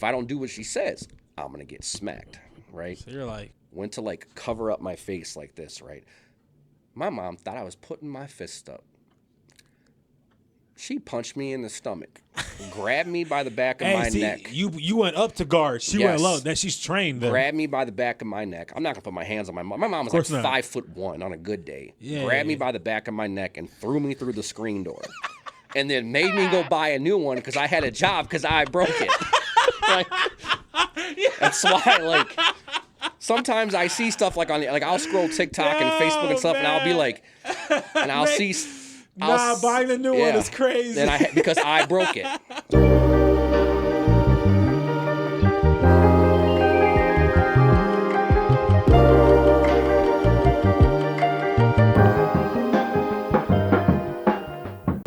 If I don't do what she says, I'm going to get smacked, right? So you're like, Went to like cover up my face like this, right? My mom thought I was putting my fist up. She punched me in the stomach, grabbed me by the back of hey, my see, neck. you went up to guard. She went Yes. low. That she's trained there. Grabbed me by the back of my neck. I'm not gonna put my hands on my mom. My mom was like course not. 5'1" on a good day. Yeah. Grabbed me by the back of my neck and threw me through the screen door, and then made me go buy a new one because I had a job because I broke it. Like, that's why, like, sometimes I see stuff like I'll scroll TikTok and Facebook and stuff, and I'll be like, and I'll see. Buying the new one is crazy. And because I broke it.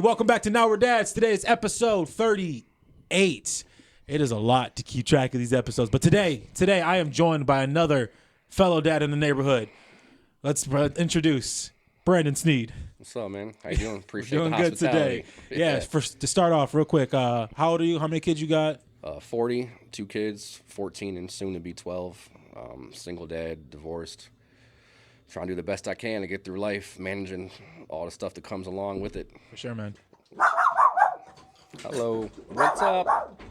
Welcome back to Now We're Dads. Today is episode 38. It is a lot to keep track of these episodes, but today I am joined by another fellow dad in the neighborhood. Let's introduce Brandon Sneed. What's up, man? How you doing? Appreciate Doing the good hospitality. today. Yeah. To start off real quick, how old are you? How many kids you got? 40, 2 kids, 14 and soon to be 12. Single dad, divorced. Trying to do the best I can to get through life, managing all the stuff that comes along with it. For sure, man. Hello. What's up?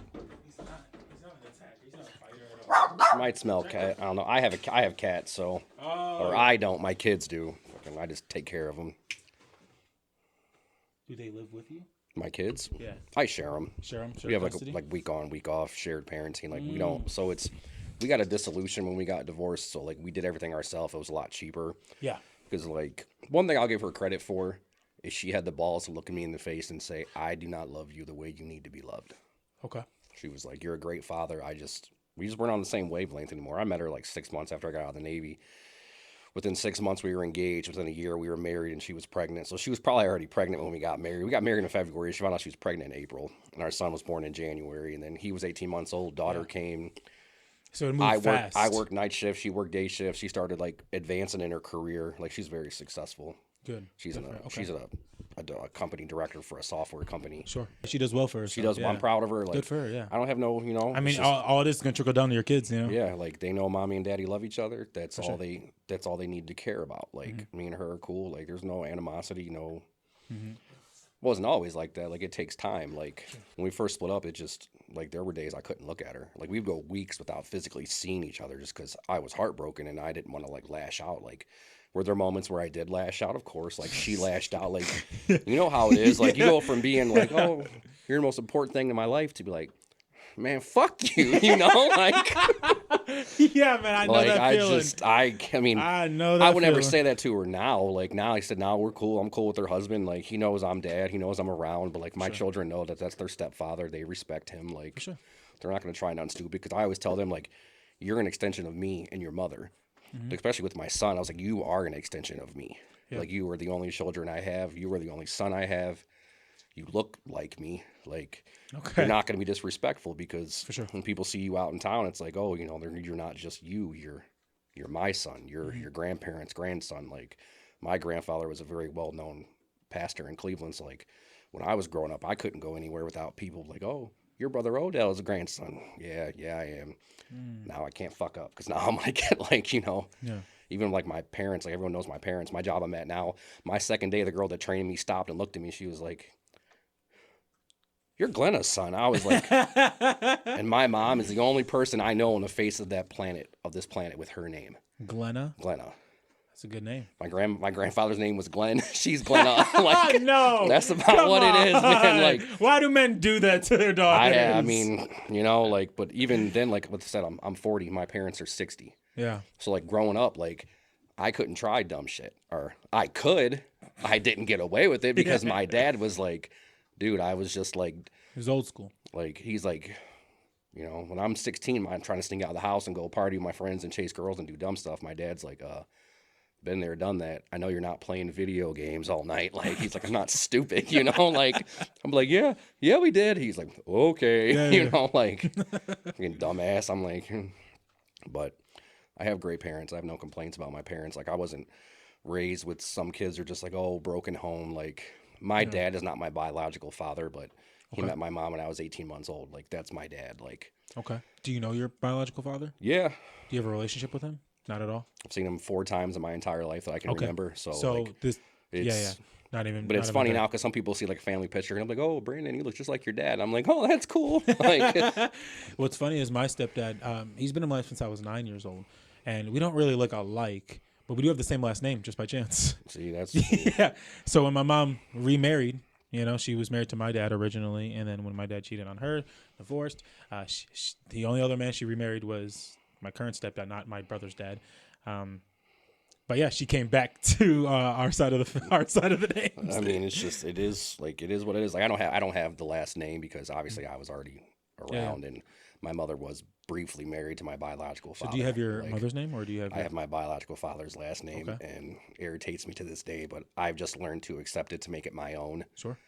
Might smell cat. I don't know. I have cats, so or I don't. My kids do. I just take care of them. Do they live with you? My kids? Yeah. I share them. Share them. We have like week on, week off, shared parenting. Like we don't. So we got a dissolution when we got divorced. So like we did everything ourselves. It was a lot cheaper. Yeah. Because like one thing I'll give her credit for is she had the balls to look at me in the face and say, "I do not love you the way you need to be loved." Okay. She was like, "You're a great father. We just weren't on the same wavelength anymore." I met her like 6 months after I got out of the Navy. Within 6 months, we were engaged. Within a year, we were married, and she was pregnant. So she was probably already pregnant when we got married. We got married in February. She found out she was pregnant in April, and our son was born in January. And then he was 18 months old. Daughter came. So it moved fast. I worked night shift. She worked day shift. She started like advancing in her career. Like she's very successful. Good. She's a company director for a software company. Sure. She does well for herself. She does. Yeah. I'm proud of her. Like, good for her. Yeah. I don't have no. I mean, all this is gonna trickle down to your kids. You know. Yeah. Like they know mommy and daddy love each other. That's all they. That's all they need to care about. Like me and her are cool. Like there's no animosity. No. Wasn't always like that. Like it takes time. Like when we first split up, it just like there were days I couldn't look at her. Like we'd go weeks without physically seeing each other just because I was heartbroken and I didn't want to like lash out. Like were there moments where I did lash out? Of course. Like she lashed out. Like you know how it is. Like you go from being like, oh, you're the most important thing in my life to be like, man, fuck you. You know, like. Yeah, man, I know like, that feeling. I mean, I know that I would feeling. never say that to her now. Like now, I said, now we're cool. I'm cool with her husband. Like he knows I'm dad. He knows I'm around. But like my children know that that's their stepfather. They respect him. Like they're not going to try nothing stupid. Because I always tell them like, you're an extension of me and your mother. Like, especially with my son, I was like, you are an extension of me. Yeah. Like you are the only children I have. You are the only son I have. You look like me. Like you're not going to be disrespectful because when people see you out in town, it's like, oh, you know, you're not just you. You're my son. You're your grandparents' grandson. Like my grandfather was a very well-known pastor in Cleveland. So like when I was growing up, I couldn't go anywhere without people like, oh, your brother Odell is a grandson. Yeah, I am. Now I can't fuck up because now I'm going to get like, you know. Yeah. Even like my parents, like everyone knows my parents, my job I'm at now, my second day, the girl that trained me stopped and looked at me. She was like, "You're Glenna's son." I was like, and my mom is the only person I know on the face of this planet with her name. Glenna? Glenna. That's a good name. My grandfather's name was Glenn. She's Glenna. Like, no. That's about what it is, man. Like, why do men do that to their daughters? I mean, you know, like, but even then, like what I said, I'm 40. My parents are 60. Yeah. So like growing up, like I couldn't try dumb shit, or I could. I didn't get away with it because my dad was like, dude, I was just like, he was old school. Like he's like, you know, when I'm 16, I'm trying to sneak out of the house and go party with my friends and chase girls and do dumb stuff. My dad's like, been there, done that. I know you're not playing video games all night. Like he's like, I'm not stupid, you know. Like I'm like, yeah, we did. He's like, okay, you know, like fucking dumbass. I'm like, but I have great parents. I have no complaints about my parents. Like I wasn't raised with some kids are just like, oh, broken home. Like my dad is not my biological father, but he met my mom when I was 18 months old. Like that's my dad. Like Okay. Do you know your biological father? Yeah. Do you have a relationship with him? Not at all. I've seen him 4 times in my entire life that I can remember. So like, this, it's, not even. but it's not funny even now because some people see like a family picture and I'm like, oh, Brandon, you look just like your dad. I'm like, oh, that's cool. Like, what's funny is my stepdad. He's been in my life since I was 9 years old, and we don't really look alike, but we do have the same last name just by chance. see, that's Yeah. So when my mom remarried, she was married to my dad originally, and then when my dad cheated on her, divorced. The only other man she remarried was my current stepdad, not my brother's dad. But yeah, she came back to our side of the name. I mean, it is what it is. Like I don't have the last name because obviously I was already around, and my mother was briefly married to my biological father. So do you have your mother's name, or do you have? I have my biological father's last name, and it irritates me to this day. But I've just learned to accept it, to make it my own. Sure.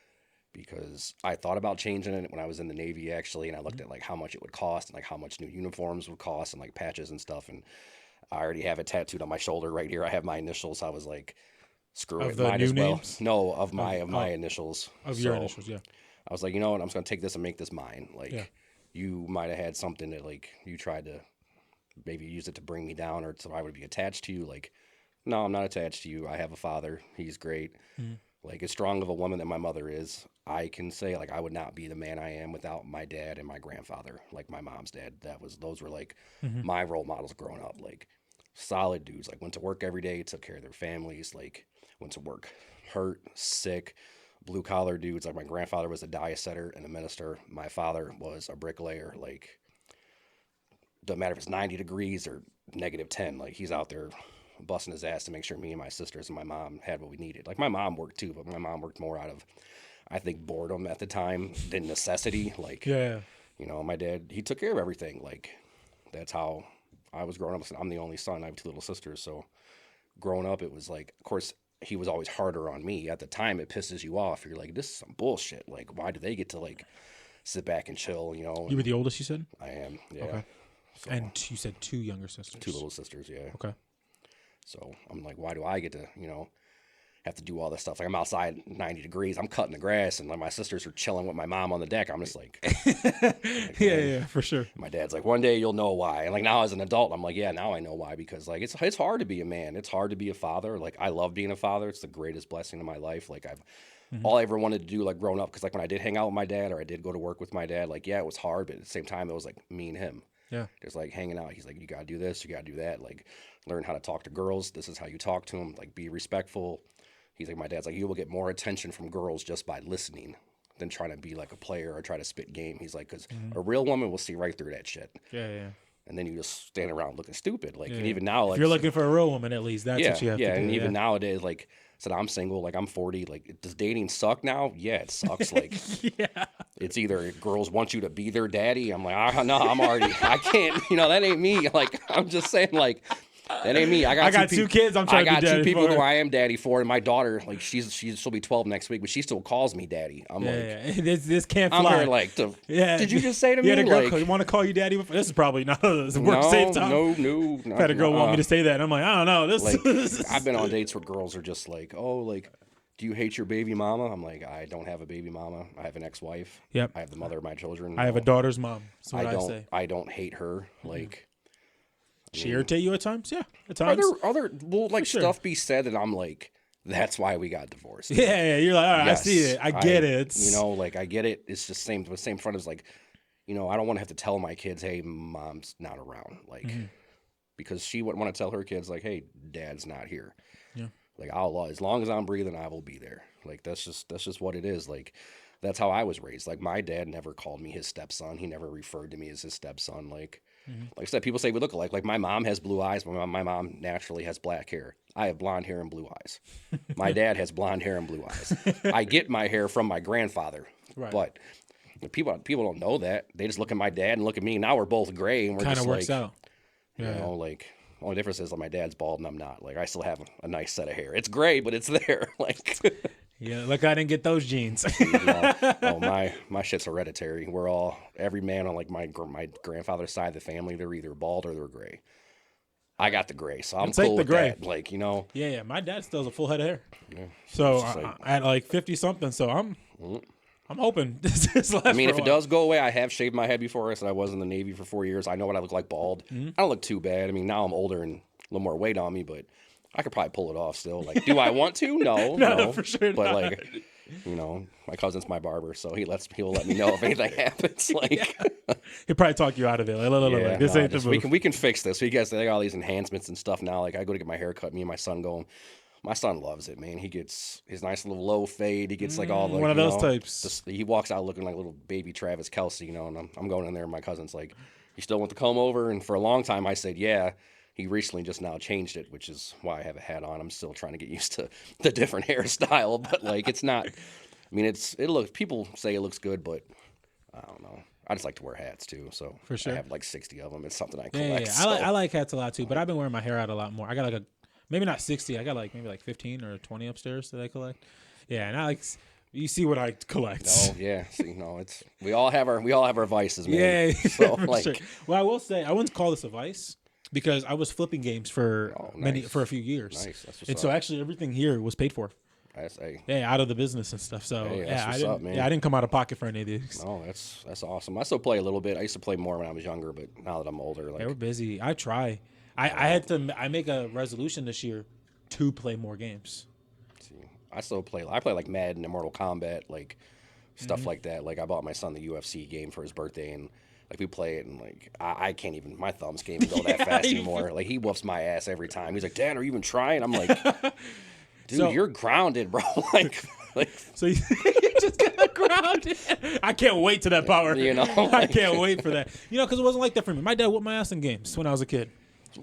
Because I thought about changing it when I was in the Navy, actually, and I looked at like how much it would cost and like how much new uniforms would cost and like patches and stuff, and I already have it tattooed on my shoulder right here. I have my initials. I was like, screw it, might as well. Names? No, of my initials. Of your initials, yeah. I was like, you know what? I'm just gonna take this and make this mine. Like, you might have had something that like you tried to maybe use it to bring me down, or so I would be attached to you. Like, no, I'm not attached to you. I have a father. He's great. Mm-hmm. Like, as strong of a woman that my mother is, I can say like I would not be the man I am without my dad and my grandfather, like my mom's dad. Those were like my role models growing up. Like, solid dudes. Like, went to work every day, took care of their families. Like, went to work hurt, sick, blue collar dudes. Like, my grandfather was a diesetter and a minister. My father was a bricklayer. Like, doesn't matter if it's 90 degrees or -10. Like, he's out there busting his ass to make sure me and my sisters and my mom had what we needed. Like, my mom worked too, but my mom worked more out of, I think, boredom at the time than necessity. Like, my dad, he took care of everything. Like, that's how I was growing up. I'm the only son. I have 2 little sisters. So growing up, it was like, of course, he was always harder on me. At the time, it pisses you off. You're like, this is some bullshit. Like, why do they get to like sit back and chill, You were the oldest, you said? I am, yeah. Okay. So, and you said 2 younger sisters. 2 little sisters, yeah. Okay. So I'm like, why do I get to, have to do all this stuff? Like, I'm outside 90 degrees, I'm cutting the grass, and like my sisters are chilling with my mom on the deck. I'm just like, yeah, for sure. My dad's like, one day you'll know why. And like, now as an adult, I'm like, yeah, now I know why, because like it's hard to be a man. It's hard to be a father. Like, I love being a father. It's the greatest blessing in my life. Like, all I ever wanted to do, like, growing up, because like when I did hang out with my dad or I did go to work with my dad, like, yeah, it was hard, but at the same time, it was like me and him. Yeah. Just like hanging out. He's like, you got to do this, you got to do that. Like, learn how to talk to girls. This is how you talk to them. Like, be respectful. He's like, my dad's like, you will get more attention from girls just by listening than trying to be like a player or try to spit game. He's like, because a real woman will see right through that shit. Yeah. And then you just stand around looking stupid. Like, and even now, like, if you're looking for a real woman, at least that's what you have to do. And even nowadays, like, said I'm single, like, I'm 40. Like, does dating suck now? Yeah, it sucks. Like, it's either girls want you to be their daddy. I'm like, no, I can't. That ain't me. Like, I'm just saying, like, that ain't me. I got 2 kids. I'm trying to be daddy. I got 2 people who I am daddy for, and my daughter, like, she'll be 12 next week, but she still calls me daddy. I'm this can't fly. I'm here like, did you just say to me? Yeah, the girl want to call you daddy. This is probably not a safe time. No. Had a girl want me to say that, and I'm like, I don't know. This. I've been on dates where girls are just like, oh, like, do you hate your baby mama? I'm like, I don't have a baby mama. I have an ex-wife. Yep. I have the mother of my children. I have a daughter's mom. That's what I say. I don't hate her. Like, she irritate you at times? Yeah, at times. Will stuff be said that I'm like, that's why we got divorced. Yeah. You're like, all right, yes, I see it. I get it. Like, I get it. It's just the same front as like, I don't want to have to tell my kids, hey, mom's not around. Like, because she wouldn't want to tell her kids, like, hey, dad's not here. Yeah. Like, as long as I'm breathing, I will be there. Like, that's just what it is. Like, that's how I was raised. Like, my dad never called me his stepson. He never referred to me as his stepson. Like I said, people say we look alike. Like, my mom has blue eyes. My mom naturally has black hair. I have blonde hair and blue eyes. My dad has blonde hair and blue eyes. I get my hair from my grandfather. Right. But people don't know that. They just look at my dad and look at me. Now we're both gray, and we're kind just of works out. Yeah. Like, only difference is like my dad's bald and I'm not. Like, I still have a nice set of hair. It's gray, but it's there. Like, yeah, look, I didn't get those genes. My shit's hereditary. Every man on like my grandfather's side of the family, they're either bald or they're gray. I got the gray, so I'm cool with gray. That. Like, Yeah, my dad still has a full head of hair. Yeah. So at like 50 something, so I'm hoping this lasts I mean, for if a it while. does go away, I have shaved my head before. I said I was in the Navy for 4 years. I know what I look like bald. I don't look too bad. I mean, now I'm older and a little more weight on me, but I could probably pull it off still. Like, do I want to? No, No, for sure But not. like, my cousin's my barber, so he'll let me know if anything happens. Like, He'll probably talk you out of it. Like, look, yeah, this ain't the we move. can fix this. We guys they got all these enhancements and stuff now. Like, I go to get my hair cut. Me and my son go. My son loves it, man. He gets his nice little low fade. He gets like all the one of those types. He walks out looking like little baby Travis Kelce, And I'm going in there, and my cousin's like, "You still want the comb over?" And for a long time, I said, "Yeah." He recently just now changed it, which is why I have a hat on. I'm still trying to get used to the different hairstyle, but like it's not. I mean, it looks. People say it looks good, but I don't know. I just like to wear hats too, so For sure. I have like 60 of them. It's something I Yeah, collect. I like hats a lot too, but I've been wearing my hair out a lot more. I got like maybe not 60. I got like maybe like 15 or 20 upstairs that I collect. Yeah, and I like you see what I collect. Oh yeah, see, it's we all have our vices, man. Yeah, So for like, sure. Well, I will say I wouldn't call this a vice because I was flipping games for nice. for a few years. Nice. That's what's And up. so actually everything here was paid for. Yeah, out of the business and stuff. So Hey, yeah, that's I what's didn't. up, man. Yeah, I didn't come out of pocket for any of these. No, that's awesome. I still play a little bit. I used to play more when I was younger, but now that I'm older, like Yeah, we're busy. I try. I had to. I make a resolution this year to play more games. see, I still play. I play like Madden and Mortal Kombat, like stuff Mm-hmm. like that. Like I bought my son the UFC game for his birthday, and like we play it, and like I can't even. My thumbs can't even go that fast anymore. Like he whoops my ass every time. He's like, "Dad, are you even trying?" I'm like, "Dude, So- you're grounded, bro." like. So you just got grounded. I can't wait to that power. I can't wait for that. Because it wasn't like that for me. My dad whooped my ass in games when I was a kid.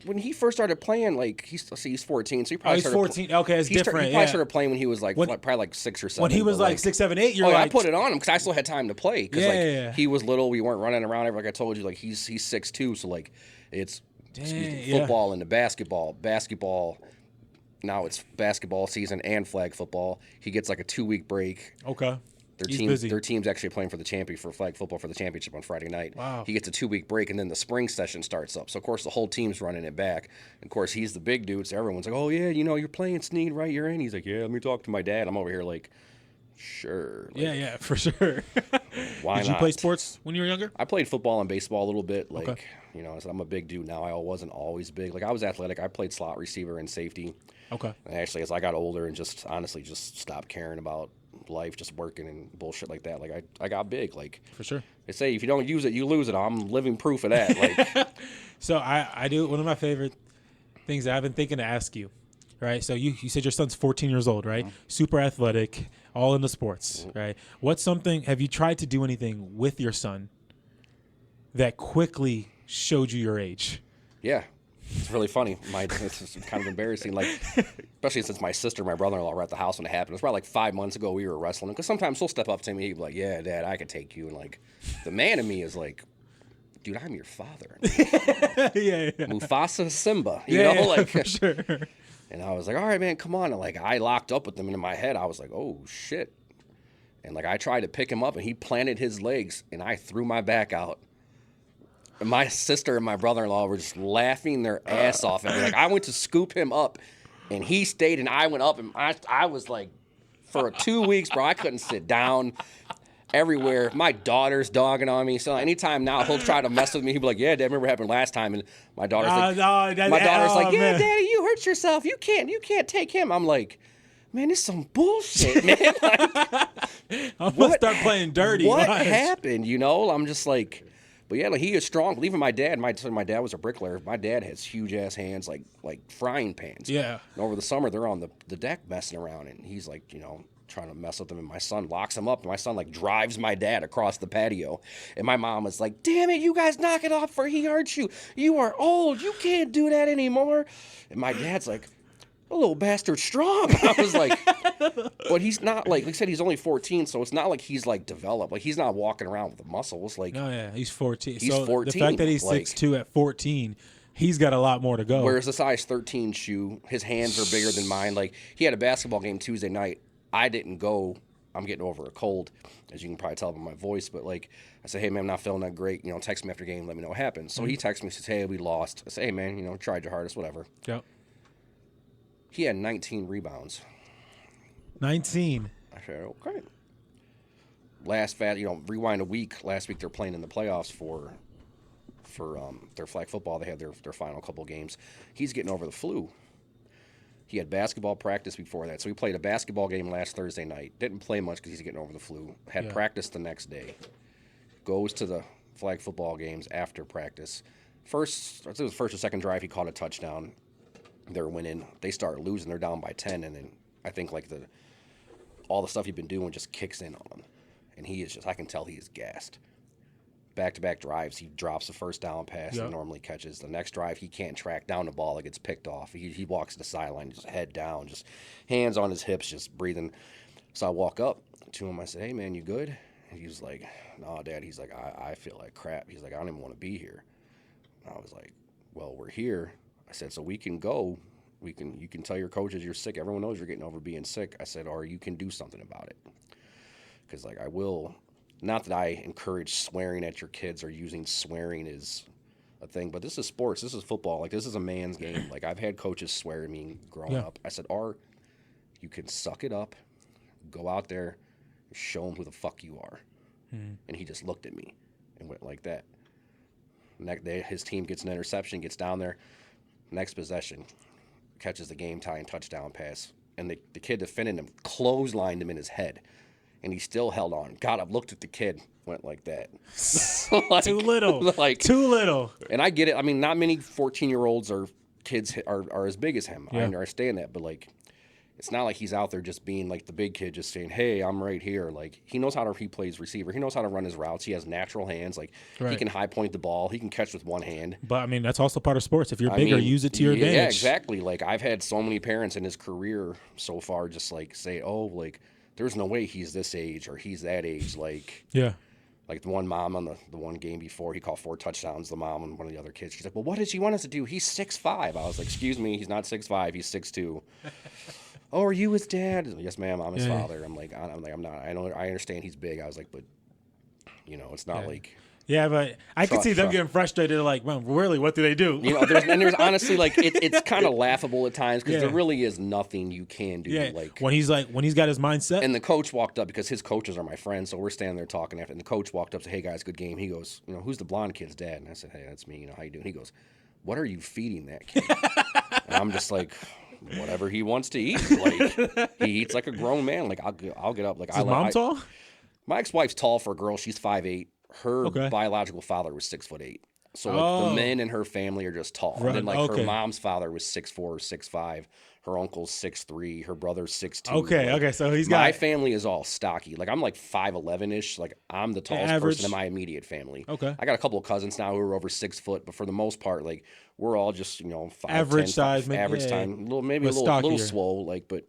When he first started playing, like he's 14, so he probably he's started 14. Okay, it's different. He probably started playing when he was like probably like 6 or 7. When he was but, like 6, 7, 8, you're I like, put it on him because I still had time to play. Because Yeah. he was little, we weren't running around. Like I told you, like he's 6'2", so like it's football into basketball. Now it's basketball season and flag football. He gets like a 2-week break. Okay. Their team's actually playing for flag football for the championship on Friday night. Wow. He gets a 2-week break, and then the spring session starts up. So of course the whole team's running it back. And of course he's the big dude, so everyone's like, "Oh yeah, you're playing Sneed, right? You're in." He's like, "Yeah, let me talk to my dad." I'm over here like, "Sure." Like, Yeah, for sure. why Did you not? play sports when you were younger? I played football and baseball a little bit. Like, Okay. So I'm a big dude now. I wasn't always big. Like I was athletic. I played slot receiver and safety. Okay. And actually, as I got older and just honestly just stopped caring about life, just working and bullshit like that, like I got big. Like For sure. they say, if you don't use it, you lose it. I'm living proof of that. Like So I do one of my favorite things that I've been thinking to ask you, right? So you said your son's 14 years old, right? Super athletic, all into sports, right? Have you tried to do anything with your son that quickly showed you your age? yeah. It's really funny. It's kind of embarrassing, like especially since my sister and my brother-in-law were at the house when it happened. It was probably like 5 months ago. We were wrestling because sometimes he'll step up to me, he'd be like, "Yeah, Dad, I could take you," and like the man in me is like, "Dude, I'm your father." Yeah. Mufasa Simba, for sure. And I was like, "All right, man, come on." And like I locked up with him, and in my head, I was like, "Oh shit!" And like I tried to pick him up, and he planted his legs, and I threw my back out. And my sister and my brother-in-law were just laughing their ass off at me. Like I went to scoop him up, and he stayed, and I went up, and I was like, for 2 weeks, bro, I couldn't sit down. Everywhere, my daughter's dogging on me. So anytime now he'll try to mess with me, he'll be like, "Yeah, Dad, remember what happened last time?" And my daughter's like, "Yeah, man. Daddy, you hurt yourself. You can't take him." I'm like, "Man, this is some bullshit, man." Like, I'm gonna start playing dirty. what Watch. happened? I'm just like, but yeah, like he is strong. Even my dad, my dad was a bricklayer. My dad has huge ass hands, like frying pans. Yeah. And over the summer, they're on the deck messing around, and he's like, trying to mess with them, and my son locks him up, and my son like drives my dad across the patio, and my mom was like, "Damn it, you guys knock it off, for he hurt you. You are old. You can't do that anymore." And my dad's like, "A little bastard strong." I was like, but he's not like I said, he's only 14, so it's not like he's like developed. Like he's not walking around with the muscles. Like No, yeah, he's 14. He's so 14, the fact that he's like- 6'2" at 14, he's got a lot more to go. whereas a size 13 shoe, his hands are bigger than mine. Like he had a basketball game Tuesday night. I didn't go. I'm getting over a cold, as you can probably tell by my voice. But like I said, "Hey man, I'm not feeling that great. Text me after game, let me know what happened." So he texts me, says, "Hey, we lost." I say, "Hey man, tried your hardest, whatever." Yep. He had 19 rebounds. 19. I said, "Okay." rewind a week. Last week they're playing in the playoffs for their flag football. They had their final couple games. He's getting over the flu. He had basketball practice before that. So he played a basketball game last Thursday night. Didn't play much because he's getting over the flu. Had practice the next day. Goes to the flag football games after practice. I think it was first or second drive, he caught a touchdown. They're winning. They start losing. They're down by 10. And then I think like all the stuff he'd been doing just kicks in on him. And he is I can tell he is gassed. Back-to-back drives, he drops the first down pass he normally catches. The next drive, he can't track down the ball. It gets picked off. He walks to the sideline, just head down, just hands on his hips, just breathing. So I walk up to him. I said, "Hey, man, you good?" And he was like, "No, Dad." He's like, I feel like crap. He's like, "I don't even want to be here." And I was like, "Well, we're here." I said, "So we can go. You can tell your coaches you're sick. Everyone knows you're getting over being sick." I said, "Or you can do something about it." Because, like, I will... Not that I encourage swearing at your kids or using swearing as a thing, but this is sports. This is football. Like, this is a man's game. Like, I've had coaches swear at me growing up. I said, or you can suck it up, go out there, and show them who the fuck you are. And he just looked at me and went like that. Next day, his team gets an interception, gets down there. Next possession, catches the game-tying touchdown pass. And the kid defending him clotheslined him in his head. And he still held on. Got up, looked at the kid, went like that. Like, too little. Too little. And I get it. I mean, not many 14-year-olds or kids are as big as him. I understand that. But, like, it's not like he's out there just being, like, the big kid just saying, "Hey, I'm right here." Like, he knows he plays receiver. He knows how to run his routes. He has natural hands. Like, he can high point the ball. He can catch with one hand. But, I mean, that's also part of sports. If you're bigger, use it to your advantage. Yeah, exactly. Like, I've had so many parents in his career so far just, like, say, "Oh, like, there's no way he's this age or he's that age." Like, like the one mom on the one game before, he caught 4 touchdowns. The mom and one of the other kids, she's like, "Well, what does he want us to do? He's 6'5". I was like, "Excuse me, he's not 6'5". He's 6'2". "Oh, are you his dad?" "Yes, ma'am, I'm his father." I'm like, I'm not. I understand he's big. I was like, but it's not like. Yeah, but I could see them getting frustrated. Like, well, really, what do they do? There's honestly, like, it's kind of laughable at times because there really is nothing you can do. Yeah. Like when he's got his mindset. And the coach walked up because his coaches are my friends, so we're standing there talking after. And the coach walked up and said, "Hey guys, good game." He goes, "Who's the blonde kid's dad?" And I said, "Hey, that's me. How you doing?" He goes, "What are you feeding that kid?" And I'm just like, whatever he wants to eat. Like, he eats like a grown man. Like, I'll get up. Like, is his mom tall? My ex-wife's tall for a girl. She's 5'8". Her biological father was 6'8". So like, the men in her family are just tall. Right. And then her mom's father was 6'4", 6'5". Her uncle's 6'3". Her brother's 6'2". Okay. So my family is all stocky. Like, I'm like 5'11"-ish. Like, I'm the tallest person in my immediate family. Okay. I got a couple of cousins now who are over 6 foot, but for the most part, like, we're all just 5'10", average size, average time, maybe a little swole, like, but.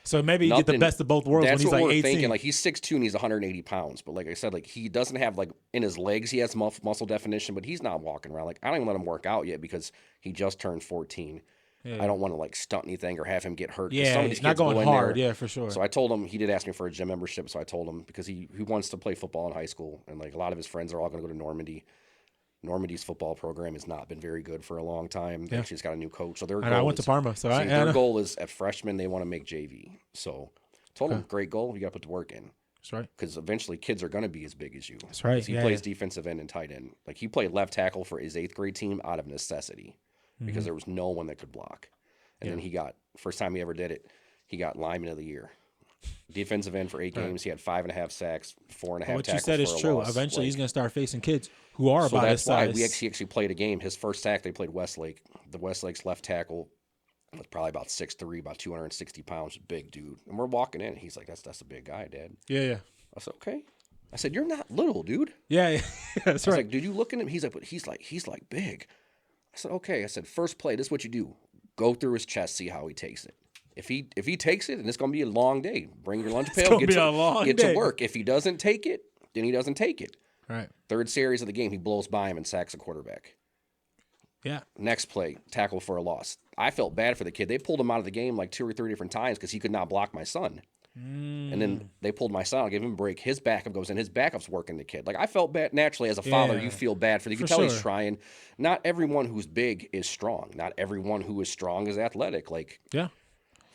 So maybe you get the best of both worlds when he's like 18. That's what we're thinking. Like, he's 6'2" and he's 180 pounds. But like I said, like, he doesn't have, like, in his legs, he has muscle definition, but he's not walking around. Like, I don't even let him work out yet because he just turned 14. I don't want to, like, stunt anything or have him get hurt. Yeah, he's not going hard. Yeah, for sure. So I told him, he did ask me for a gym membership. So I told him because he wants to play football in high school. And, like, a lot of his friends are all going to go to Normandy. Normandy's football program has not been very good for a long time. They actually just got a new coach. So their goal I went to Parma. So their goal is at freshman, they want to make JV. So told him, great goal. You got to put the work in. That's right. Because eventually kids are going to be as big as you. That's right. He plays defensive end and tight end. Like, he played left tackle for his 8th grade team out of necessity because there was no one that could block. And then he got, first time he ever did it, he got lineman of the year. Defensive end for 8 games. He had 5.5 sacks, 4.5 tackles. What you said is true. Loss. Eventually, he's going to start facing kids who are about his size. So that's why we actually played a game. His first sack, they played Westlake. The Westlake's left tackle was probably about 6'3", about 260 pounds, big dude. And we're walking in. He's like, "That's a big guy, Dad." Yeah. I said, "Okay." I said, "You're not little, dude." Yeah. That's right. I was like, "Dude, you look at him?" He's like, "But he's like big." I said, "Okay." I said, "First play, this is what you do. Go through his chest, see how he takes it. If he takes it, and it's going to be a long day, bring your lunch pail, get to work. If he doesn't take it, then he doesn't take it." Right. Third series of the game, he blows by him and sacks a quarterback. Yeah. Next play, tackle for a loss. I felt bad for the kid. They pulled him out of the game like 2 or 3 different times because he could not block my son. And then they pulled my son. I gave him a break. His backup goes in. His backup's working the kid. Like, I felt bad. Naturally, as a father, you feel bad for the kid. You can tell he's trying. Not everyone who's big is strong. Not everyone who is strong is athletic. Like,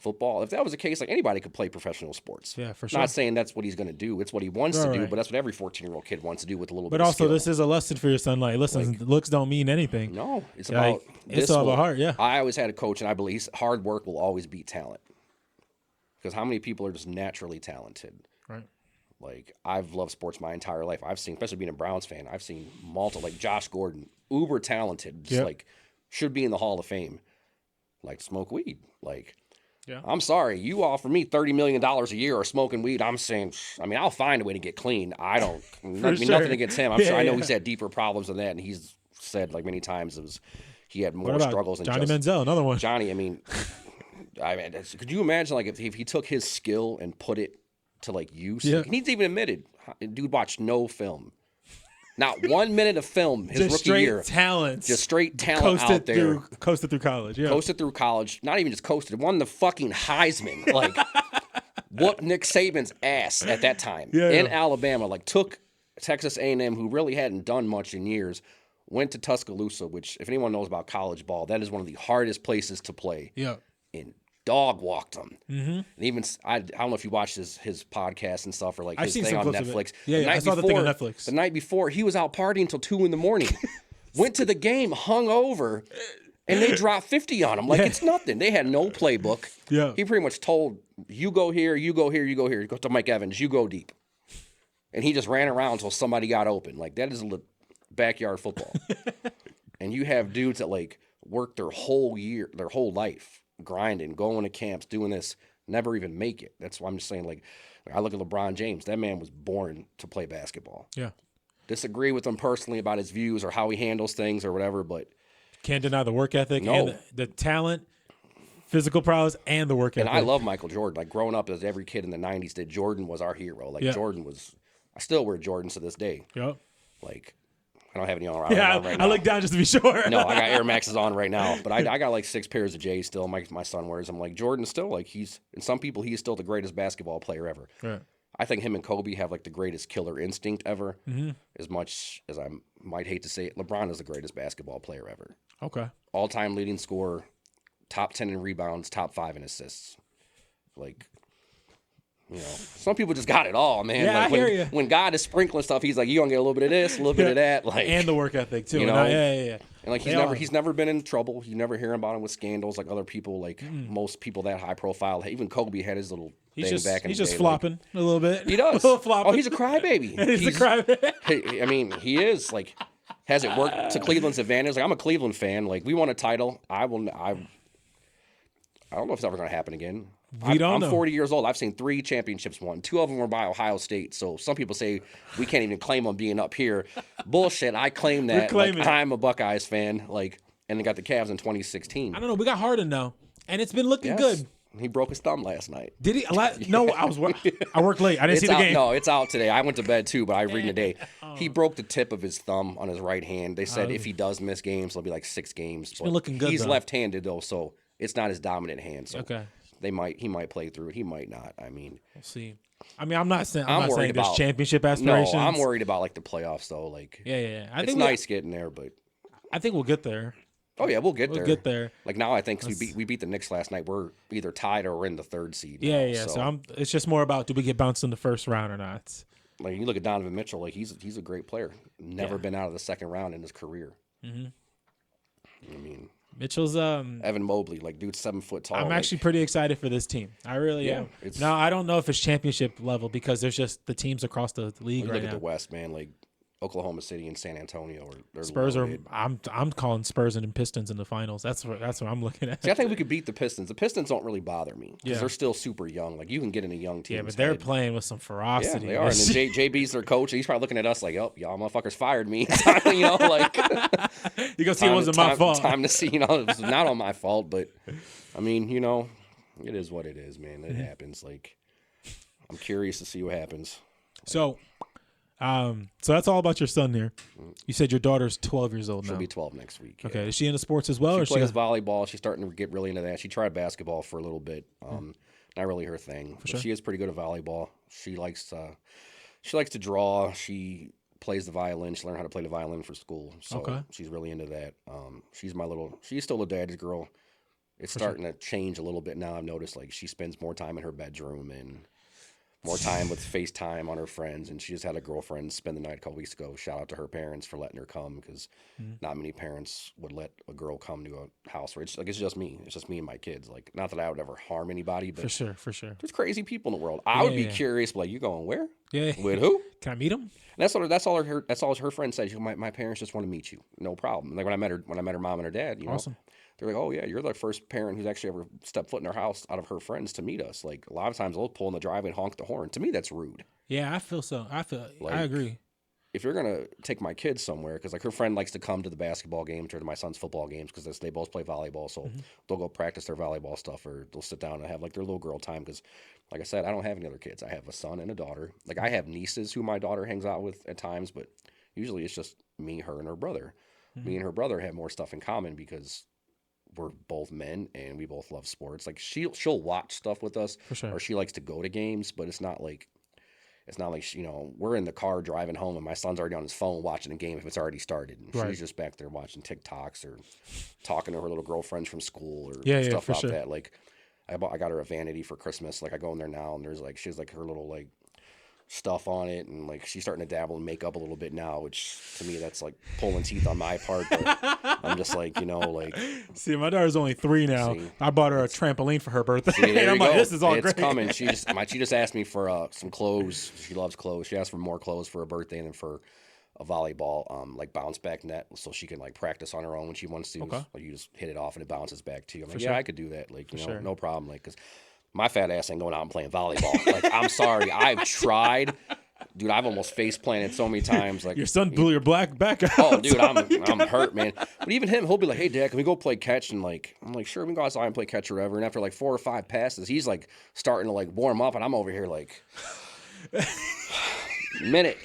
football. If that was the case, like anybody could play professional sports. Yeah, for sure. Not saying that's what he's going to do. It's what he wants to do, but that's what every 14-year-old kid wants to do with a little bit of skill. But also, this is a lesson for your son. Like, listen, looks don't mean anything. No, it's about it's all about heart. Yeah. I always had a coach, and I believe hard work will always beat talent. Because how many people are just naturally talented? Right. Like, I've loved sports my entire life. I've seen, especially being a Browns fan, I've seen multiple, like Josh Gordon, uber talented, just like should be in the Hall of Fame. Like, smoke weed. Like, I'm sorry, you offer me $30 million a year or smoking weed, I'm saying, I mean, I'll find a way to get clean. I don't, nothing against him. I'm sure I know he's had deeper problems than that, and he's said like many times he had more struggles than Johnny Manziel, another one. Johnny, I mean, could you imagine like if he took his skill and put it to like use? Yeah. He's even admitted, dude watched no film. Not 1 minute of film his just rookie year. Just straight talent out there. Coasted through college, yeah. Coasted through college. Not even just coasted. Won the fucking Heisman. Like, whooped Nick Saban's ass at that time. In Alabama. Like, took Texas A&M, who really hadn't done much in years, went to Tuscaloosa, which, if anyone knows about college ball, that is one of the hardest places to play. Yeah. And dog walked him. Mm-hmm. And even, I don't know if you watched his podcast and stuff, or like his thing on Netflix. Yeah, I saw the thing on Netflix. The night before, he was out partying until 2 a.m. Went to the game, hung over, and they dropped 50 on him. Like, it's nothing. They had no playbook. Yeah. He pretty much told, you go here, you go here, you go here. Go to Mike Evans, you go deep. And he just ran around until somebody got open. Like, that is backyard football. And you have dudes that, like, work their whole life, grinding, going to camps, doing this, never even make it. That's why I'm just saying, like I look at LeBron James. That man was born to play basketball. Yeah. Disagree with him personally about his views or how he handles things or whatever, but can't deny the work ethic and the talent, physical prowess, and the work ethic. And I love Michael Jordan. Like, growing up as every kid in the 90s did, Jordan was our hero. Like, Jordan was – I still wear Jordans to this day. Yep. Like – I don't have any on right now. I look down just to be sure. No, I got Air Maxes on right now, but I got like 6 pairs of J's still. My son wears them. Like, Jordan's still like and some people he's still the greatest basketball player ever. Right. I think him and Kobe have like the greatest killer instinct ever. Mm-hmm. As much as I might hate to say it, LeBron is the greatest basketball player ever. Okay. All-time leading scorer, top 10 in rebounds, top 5 in assists. Like, you know, some people just got it all, man. Yeah, like, I hear you. When God is sprinkling stuff, he's like, you gonna get a little bit of this, a little bit of that, like, and the work ethic too. You know, yeah. And like he's never been in trouble. You never hear about him with scandals like other people, like most people that high profile. Even Kobe had his little thing back in the day. He's just flopping a little bit. He does. A little flopping. Oh, he's a crybaby. he's a crybaby. I mean, he is. Like, has it worked to Cleveland's advantage? Like, I'm a Cleveland fan. Like, we won a title. I don't know if it's ever going to happen again. I'm 40 years old. I've seen 3 championships won. 2 of them were by Ohio State. So some people say we can't even claim on being up here. Bullshit. I claim that. Like, I'm a Buckeyes fan. Like, and they got the Cavs in 2016. I don't know. We got Harden now, and it's been looking good. He broke his thumb last night. Did he? No, I worked late. I didn't see the game. No, it's out today. I went to bed too, but I read today. He broke the tip of his thumb on his right hand. They said if he does miss games, it'll be like 6 games. It's been looking good. He's left-handed though, so it's not his dominant hand. So okay. He might play through it. He might not. I mean, we'll see. I mean, I'm not saying there's championship aspirations. No, I'm worried about like the playoffs though. Like, yeah. It's nice getting there, but I think we'll get there. Oh yeah, we'll get there. We'll get there. Like, now I think we beat the Knicks last night. We're either tied or we're in the 3rd seed. Yeah. So it's just more about, do we get bounced in the first round or not? Like, you look at Donovan Mitchell. Like, he's a great player. Never been out of the 2nd round in his career. Mm-hmm. I mean, Mitchell's Evan Mobley, like, dude's 7 foot tall. I'm actually pretty excited for this team. I really am. Now, I don't know if it's championship level because there's just the teams across the league right now. Look at the West, man. Like, Oklahoma City and San Antonio are Spurs loaded. I'm calling Spurs and Pistons in the finals. That's what I'm looking at. See, I think we could beat the Pistons. The Pistons don't really bother me because they're still super young. Like, you can get in a young team. Yeah, but they're playing with some ferocity. Yeah, they are. And then JB's their coach. He's probably looking at us like, oh, y'all motherfuckers fired me. You know, like, you go see it wasn't my fault. Time to see, you know, it was not on my fault, but I mean, you know, it is what it is, man. It happens. Like, I'm curious to see what happens. So that's all about your son here. You said your daughter's 12 years old now. She'll be 12 next week. Okay. Yeah. Is she into sports as well? She plays volleyball. She's starting to get really into that. She tried basketball for a little bit. Not really her thing. But she is pretty good at volleyball. She likes to draw. She plays the violin. She learned how to play the violin for school. So she's really into that. She's still a daddy's girl. it's starting to change a little bit now. I've noticed like she spends more time in her bedroom and more time with FaceTime on her friends. And she just had a girlfriend spend the night a couple weeks ago. Shout out to her parents for letting her come, because not many parents would let a girl come to a house where it's just me. It's just me and my kids. Like, not that I would ever harm anybody, but for sure. there's crazy people in the world. I would be curious, like, you going where? Yeah. With who? Can I meet them? And that's all her friend said. My parents just want to meet you. No problem. Like when I met her mom and her dad, you know, Awesome. they're like, oh yeah, you're the first parent who's actually ever stepped foot in our house out of her friends to meet us. Like a lot of times they'll pull in the driveway and honk the horn. To me, that's rude. Yeah, I feel so. I Like, agree. If you're gonna take my kids somewhere, because like her friend likes to come to the basketball games or to my son's football games, because they both play volleyball, so they'll go practice their volleyball stuff, or they'll sit down and have like their little girl time. Because like I said, I don't have any other kids. I have a son and a daughter. Like I have nieces who my daughter hangs out with at times, but usually it's just me, her, and her brother. Me and her brother have more stuff in common because we're both men and we both love sports. Like she'll watch stuff with us, For sure. or she likes to go to games, but it's not like you know, we're in the car driving home and my son's already on his phone watching a game if it's already started. And she's just back there watching TikToks or talking to her little girlfriends from school or stuff about that. Like I got her a vanity for Christmas. Like I go in there now and there's like, she has like her little like stuff on it, and like she's starting to dabble in makeup a little bit now, which to me that's like pulling teeth on my part, but I'm just like, you know, like, see, my daughter's only 3 now. See, I bought her a trampoline for her birthday. See, and I'm like, this is all it's great. coming. She just asked me for some clothes. She loves clothes. She asked for more clothes for her birthday and then for a volleyball like bounce back net, so she can like practice on her own when she wants to. Okay. Like you just hit it off and it bounces back to you. I'm like, sure. yeah, I could do that. Like, you know, sure. no problem. Like, because my fat ass ain't going out and playing volleyball. Like, I'm sorry, I've tried. Dude, I've almost face planted so many times. Like Your son blew your black back out. oh, dude, I'm hurt, man. But even him, he'll be like, "Hey, Dad, can we go play catch?" And like, I'm like, "Sure, we can go outside and play catch or whatever." And after like 4 or 5 passes, he's like starting to like warm up, and I'm over here like, minute.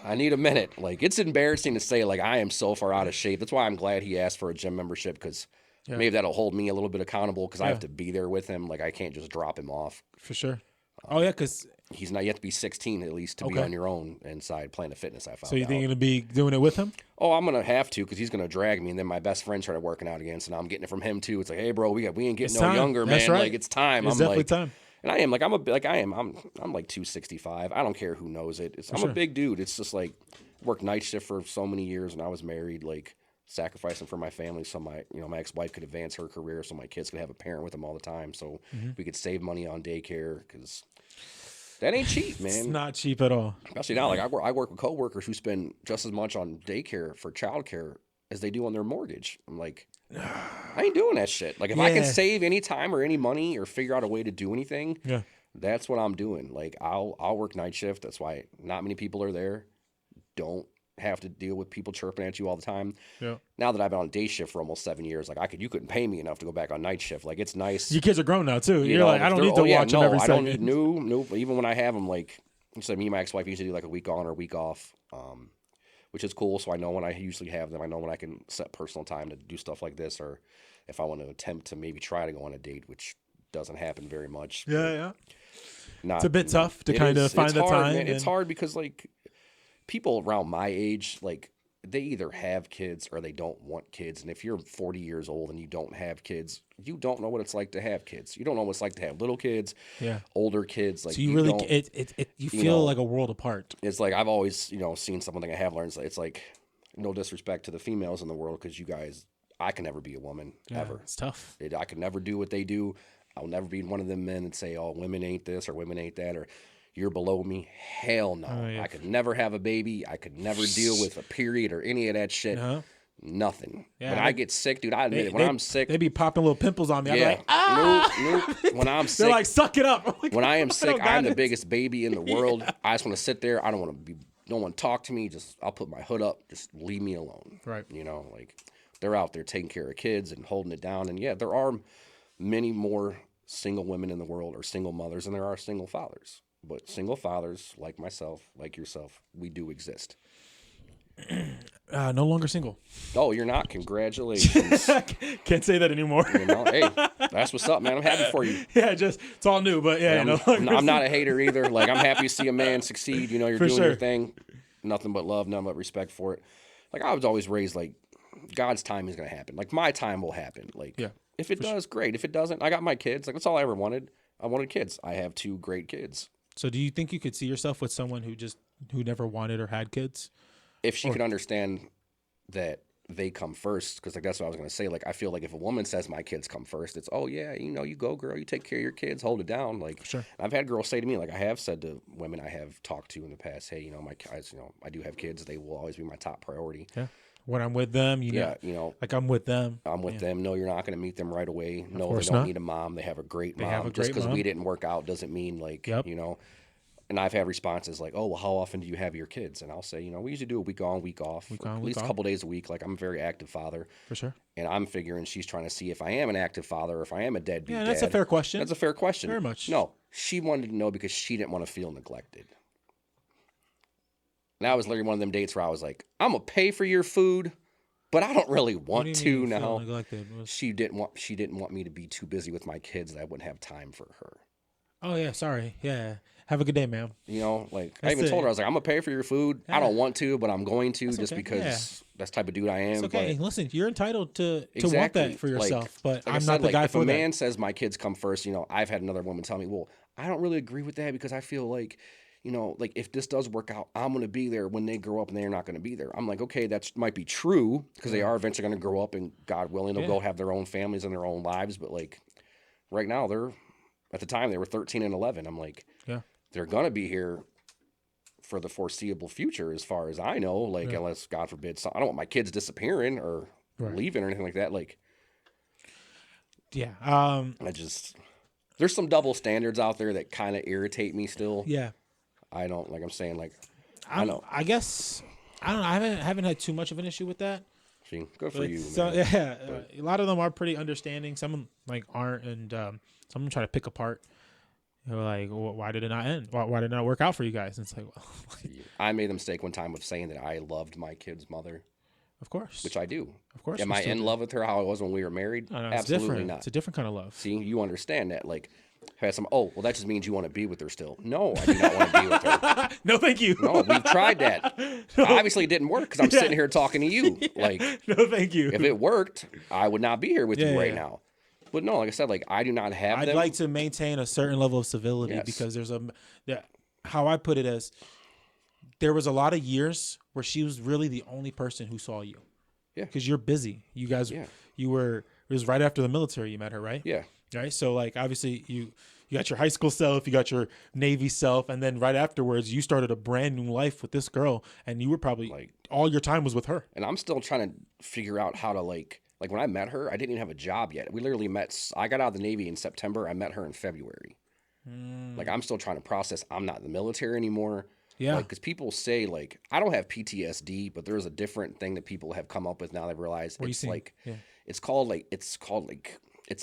I need a minute. Like, it's embarrassing to say like I am so far out of shape. That's why I'm glad he asked for a gym membership, because maybe that'll hold me a little bit accountable, because I have to be there with him. Like, I can't just drop him off. For sure. Oh yeah, because he's not yet to be 16 at least to be on your own inside Planet Fitness. I found. So you think you're gonna be doing it with him? Oh, I'm gonna have to, because he's gonna drag me, and then my best friend started working out again, so now I'm getting it from him too. It's like, hey, bro, we ain't getting no younger, man. Right. Like, it's time. It's definitely like, time. And I am like I'm like 265. I don't care who knows it. I'm a big dude. It's just like worked night shift for so many years, and I was married, like sacrificing for my family, so my ex-wife could advance her career, so my kids could have a parent with them all the time, so we could save money on daycare, because that ain't cheap, man. It's not cheap at all. Especially now, like I work with coworkers who spend just as much on daycare for childcare as they do on their mortgage. I'm like, I ain't doing that shit. Like, if I can save any time or any money or figure out a way to do anything, that's what I'm doing. Like, I'll work night shift. That's why not many people are there. Don't have to deal with people chirping at you all the time. Yeah. Now that I've been on day shift for almost 7 years, like you couldn't pay me enough to go back on night shift. Like, it's nice. Your kids are grown now too. You're like, I don't need to watch them every second. I don't need no. Even when I have them, like, so me and my ex-wife usually do like a week on or a week off, which is cool. So I know when I usually have them, I know when I can set personal time to do stuff like this, or if I want to attempt to maybe try to go on a date, which doesn't happen very much. Yeah. It's a bit tough to kind of find the time. Man. It's hard because like people around my age, like, they either have kids or they don't want kids. And if you're 40 years old and you don't have kids, you don't know what it's like to have kids. You don't know what it's like to have little kids, older kids. Like, so you really, you feel like a world apart. It's like, I've always, seen something I have learned. It's like, no disrespect to the females in the world, because you guys, I can never be a woman, ever. It's tough. I could never do what they do. I'll never be one of them men and say, oh, women ain't this or women ain't that, or you're below me. Hell no. I could never have a baby. I could never deal with a period or any of that shit. Nothing. When I get sick, dude, I admit it. When I'm sick, they be popping little pimples on me. I'm like, nope. When I'm sick, they're like, suck it up. When I am sick, I'm the biggest baby in the world. I just want to sit there. I don't want to talk to me. Just, I'll put my hood up. Just leave me alone. Right. Like, they're out there taking care of kids and holding it down. And yeah, there are many more single women in the world, or single mothers, and there are single fathers. But single fathers, like myself, like yourself, we do exist. No longer single. Oh, you're not? Congratulations. Can't say that anymore. Hey, that's what's up, man. I'm happy for you. Yeah, it's all new, but I'm not a hater either. Like, I'm happy to see a man succeed. You're for doing sure. your thing. Nothing but love, nothing but respect for it. Like, I was always raised like, God's time is going to happen. Like, my time will happen. Like, Yeah, if it does, great. If it doesn't, I got my kids. Like, that's all I ever wanted. I wanted kids. I have 2 great kids. So do you think you could see yourself with someone who never wanted or had kids? If she could understand that they come first, because like that's what I was going to say. Like, I feel like if a woman says my kids come first, it's, oh yeah, you go, girl, you take care of your kids, hold it down. Like, Sure. I've had girls say to me, like I have said to women I have talked to in the past, hey, my guys, I do have kids. They will always be my top priority. Yeah. When I'm with them, like I'm with them. I'm with them. No, you're not going to meet them right away. No, they don't need a mom. They have a great mom. Just because we didn't work out doesn't mean like, And I've had responses like, oh, well, how often do you have your kids? And I'll say, we usually do a week on, week off, at least a couple days a week. Like, I'm a very active father. For sure. And I'm figuring she's trying to see if I am an active father or if I am a deadbeat dad. That's a fair question. That's a fair question. Very much. No, she wanted to know because she didn't want to feel neglected. And that was literally one of them dates where I was like, I'm going to pay for your food, but I don't really want to now. She didn't want me to be too busy with my kids that I wouldn't have time for her. Oh yeah, sorry. Yeah. Have a good day, ma'am. I even told her, I was like, I'm going to pay for your food. Yeah. I don't want to, but I'm going to just because that's the type of dude I am. It's okay. Listen, you're entitled to want that for yourself, but I'm not the guy for that. If a man says my kids come first, I've had another woman tell me, well, I don't really agree with that because I feel like, like if this does work out, I'm going to be there when they grow up and they're not going to be there. I'm like, okay, that might be true because they are eventually going to grow up and God willing, they'll go have their own families and their own lives. But like right now at the time they were 13 and 11. I'm like, they're going to be here for the foreseeable future as far as I know, like unless God forbid, I don't want my kids disappearing or leaving or anything like that. Like, there's some double standards out there that kind of irritate me still. Yeah. I don't, like I'm saying, like, I guess, I don't know. I haven't had too much of an issue with that. See, good for you, man. So, a lot of them are pretty understanding. Some like aren't, and some of them try to pick apart. They're like, well, why did it not end? Why did it not work out for you guys? And it's like, well, I made a mistake one time of saying that I loved my kid's mother. Of course. Which I do. Of course. Am I in love with her how I was when we were married? No, absolutely not. It's a different kind of love. See, you understand that. Like, had some, well, that just means you want to be with her still. No, I do not want to be with her. No, thank you. No, we've tried that. No. Obviously, it didn't work because I'm sitting here talking to you. Like, no, thank you. If it worked, I would not be here with you right now. But no, like I said, like I do not have I'd like to maintain a certain level of civility because there's how I put it as there was a lot of years where she was really the only person who saw you. Yeah. Because you're busy. You guys, it was right after the military you met her, right? Yeah. Right. So like, obviously you got your high school self, you got your Navy self. And then right afterwards you started a brand new life with this girl and you were probably like all your time was with her. And I'm still trying to figure out how to like when I met her, I didn't even have a job yet. We literally met. I got out of the Navy in September. I met her in February. Like, I'm still trying to process. I'm not in the military anymore. Yeah. Because people say, like, I don't have PTSD, but there's a different thing that people have come up with now. They've realized it's like, it's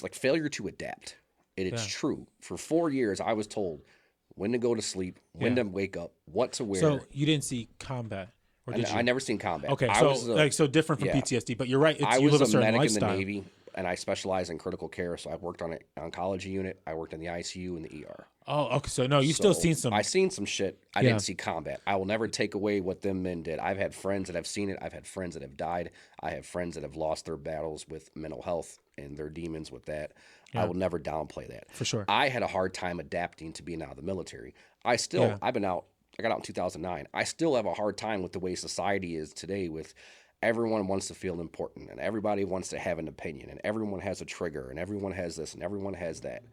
like failure to adapt. And it's true. For 4 years, I was told when to go to sleep, when to wake up, what to wear. So you didn't see combat? I never seen combat. Okay, so different from PTSD, but you're right. I was a medic in the Navy, and I specialized in critical care. So I worked on an oncology unit. I worked in the ICU and the ER. Oh, okay. So no, still seen some. I seen some shit. I didn't see combat. I will never take away what them men did. I've had friends that have seen it. I've had friends that have died. I have friends that have lost their battles with mental health and their demons with that. I will never downplay that. For sure. I had a hard time adapting to being out of the military. I've been out. I got out in 2009. I still have a hard time with the way society is today with everyone wants to feel important and everybody wants to have an opinion and everyone has a trigger and everyone has this and everyone has that.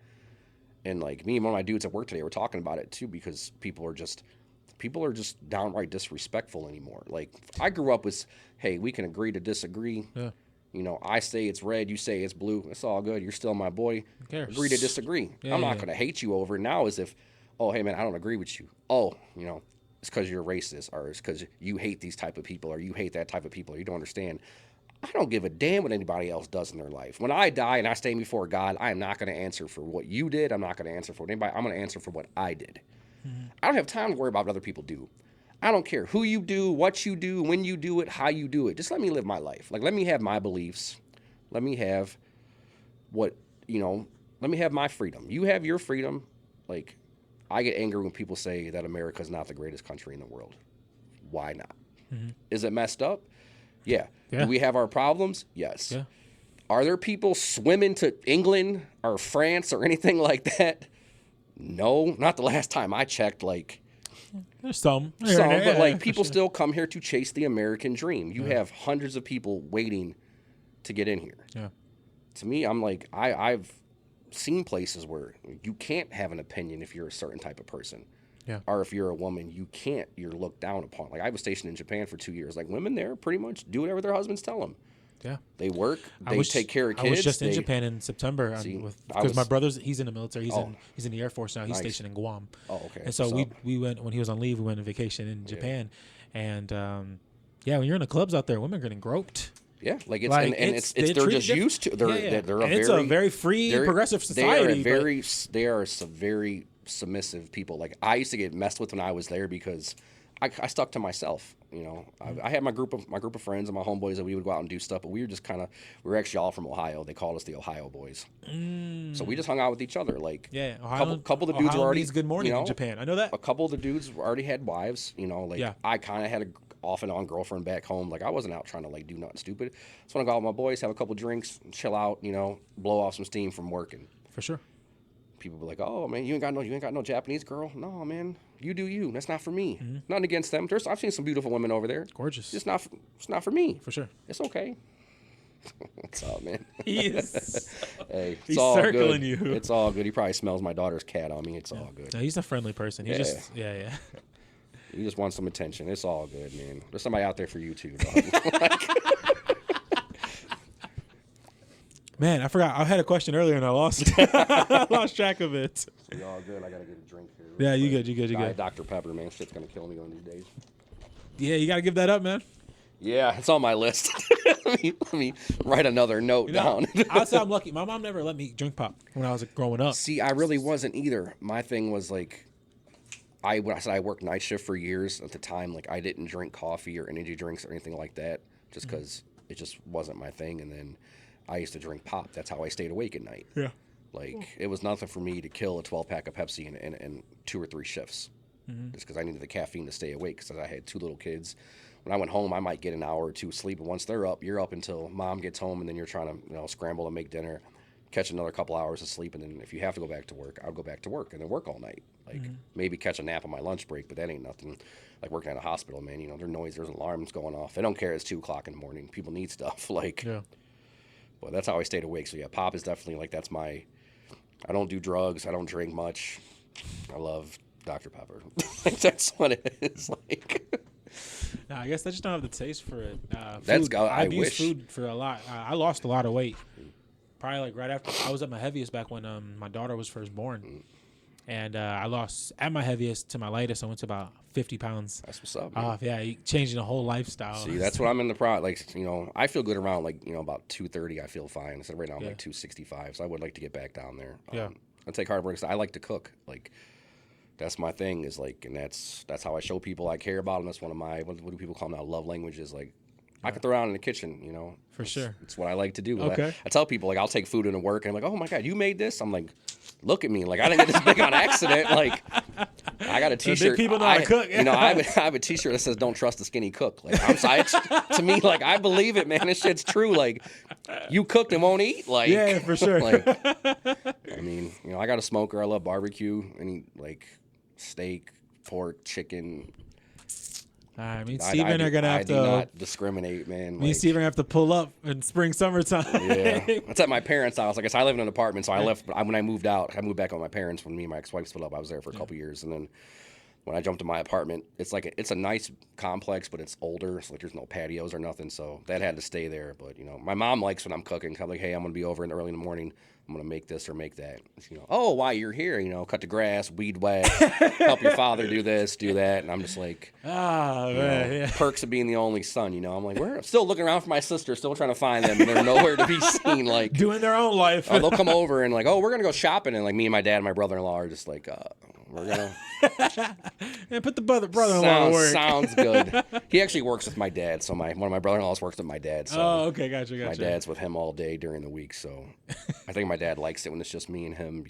And like me and one of my dudes at work today were talking about it too because people are just downright disrespectful anymore. Like I grew up with, hey, we can agree to disagree. Yeah. I say it's red, you say it's blue. It's all good. You're still my boy. Who cares? Agree to disagree. I'm not going to hate you over. Now as if, oh, hey, man, I don't agree with you. Oh, it's because you're racist or it's because you hate these type of people or you hate that type of people or you don't understand. I don't give a damn what anybody else does in their life. When I die and I stand before God, I am not going to answer for what you did. I'm not going to answer for anybody. I'm going to answer for what I did. Mm-hmm. I don't have time to worry about what other people do. I don't care who you do, what you do, when you do it, how you do it. Just let me live my life. Like, let me have my beliefs. Let me have let me have my freedom. You have your freedom. Like, I get angry when people say that America is not the greatest country in the world. Why not? Mm-hmm. Is it messed up? Yeah. Do we have our problems? Yes. Yeah. Are there people swimming to England or France or anything like that? No, not the last time I checked. Like, there's some, but like people still come here to chase the American dream. You have hundreds of people waiting to get in here. Yeah. To me, I'm like, I've seen places where you can't have an opinion if you're a certain type of person. Yeah. Or if you're a woman, you're looked down upon. Like, I was stationed in Japan for 2 years. Like, women there pretty much do whatever their husbands tell them. Yeah. They work. They take care of kids. I was just in Japan in September because my brother's, he's in the military. He's in the Air Force now. He's stationed in Guam. Oh, okay. And so we went, when he was on leave, we went on vacation in Japan. And when you're in the clubs out there, women are getting groped. Yeah, like they're just used to. It's a very free, progressive society. They are some very submissive people. Like, I used to get messed with when I was there because I stuck to myself. You know, I had my group of friends and my homeboys that we would go out and do stuff, but we were just we were actually all from Ohio. They called us the Ohio boys. So we just hung out with each other. Like, Ohio, couple of the dudes were already good morning in Japan. I know that. A couple of the dudes already had wives. You know, like I kind of had a off and on girlfriend back home. Like, I wasn't out trying to like do nothing stupid. Just want to go out with my boys, have a couple drinks, chill out. You know, blow off some steam from working. For sure. People be like, "Oh man, you ain't got no Japanese girl." No, man, you do you. That's not for me. Nothing against them. I've seen some beautiful women over there. Gorgeous. It's not for me. For sure. It's okay. What's up, man? He is. Hey, he's all circling good. You. It's all good. He probably smells my daughter's cat on me. It's all good. No, he's a friendly person. He just He just wants some attention. It's all good, man. There's somebody out there for you too, dog. Man, I forgot. I had a question earlier and I lost I lost track of it. It's all good. I gotta get a drink here. Yeah, you good. You good. Dr. Pepper, man. Shit's gonna kill me one of these days. Yeah, you gotta give that up, man. Yeah, it's on my list. let me write another note down. I'd say I'm lucky. My mom never let me drink pop when I was growing up. See, I really wasn't either. My thing was like, when I said I worked night shift for years at the time, like, I didn't drink coffee or energy drinks or anything like that, just because it just wasn't my thing. And then I used to drink pop. That's how I stayed awake at night. Yeah. Like, it was nothing for me to kill a 12-pack of Pepsi in 2 or 3 shifts, just because I needed the caffeine to stay awake, because I had 2 little kids. When I went home, I might get an hour or 2 sleep, and once they're up, you're up until mom gets home, and then you're trying to scramble and make dinner, catch another couple hours of sleep, and then if you have to go back to work, I'll go back to work and then work all night. Like, maybe catch a nap on my lunch break, but that ain't nothing. Like, working at a hospital, man, there's noise, there's alarms going off. They don't care it's 2 o'clock in the morning. People need stuff. Like, but that's how I stayed awake. So yeah, pop is definitely like, I don't do drugs. I don't drink much. I love Dr. Pepper. That's what it is. Like, nah, I guess I just don't have the taste for it. I've used food for a lot. I lost a lot of weight. Probably like right after I was at my heaviest back when my daughter was first born. And I lost at my heaviest to my lightest. I went to about 50 pounds. That's what's up, man. Changing the whole lifestyle. See, that's what I'm in the pro. Like, I feel good around like, about 230. I feel fine. So right now I'm like 265. So I would like to get back down there. I take hard work. I like to cook. Like, that's my thing. Is like, and that's how I show people I care about them. That's one of my what do people call them now? Love languages. Like, I can throw around in the kitchen. For sure. It's what I like to do. Okay. I tell people, like, I'll take food into work, and I'm like, oh my God, you made this? I'm like, look at me. Like, I didn't get this big on accident. Like, I got a T-shirt. Big people know how to cook. I have a T-shirt that says, "Don't trust a skinny cook." Like, I'm sorry. To me, like, I believe it, man. This shit's true. Like, you cooked and won't eat. Like, yeah, for sure. Like, I mean, I got a smoker. I love barbecue. Any like steak, pork, chicken. I mean, Steven are gonna have to. I do not discriminate, man. Me and Steven have to pull up in summertime. Yeah, it's at my parents' house. Like I said, I live in an apartment, so I left. When I moved out, I moved back with my parents when me and my ex-wife split up. I was there for a couple years, and then when I jumped to my apartment, it's like it's a nice complex, but it's older. So like there's no patios or nothing, so that had to stay there. But my mom likes when I'm cooking. I'm like, hey, I'm gonna be over early in the morning. I'm gonna make this or make that. Oh, why you're here? Cut the grass, weed whack, help your father do this, do that, and I'm just like, perks of being the only son. I'm like, I'm still looking around for my sister, still trying to find them, and they're nowhere to be seen. Like doing their own life. They'll come over and like, we're gonna go shopping, and like me and my dad and my brother-in-law are just like, we're gonna and put the brother-in-law to work. Sounds good. He actually works with my dad, so one of my brother-in-laws works with my dad. So okay, gotcha. My dad's with him all day during the week, so I think my dad likes it when it's just me and him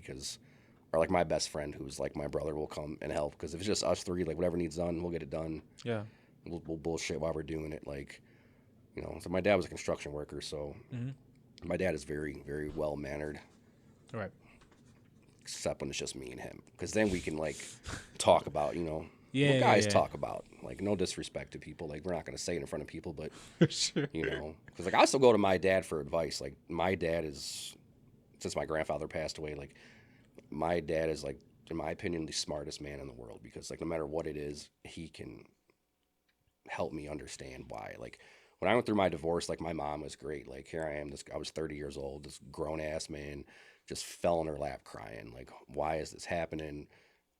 or like my best friend who's like my brother will come and help, because if it's just us three, like whatever needs done, we'll get it done. Yeah. We'll bullshit while we're doing it. Like You know, so my dad was a construction worker, so my dad is very, very well mannered. Right. Except when it's just me and him, because then we can like talk about, you know, what Yeah, guys yeah, talk about. Like, no disrespect to people. Like, we're not going to say it in front of people, but yeah. Sure. you know, because like I still go to my dad for advice. Like, my dad is, since my grandfather passed away, like my dad is like, in my opinion, the smartest man in the world, because like no matter what it is, he can help me understand why. Like when I went through my divorce, like my mom was great. Like here I am, I was 30 years old, this grown ass man just fell in her lap crying. Like, why is this happening?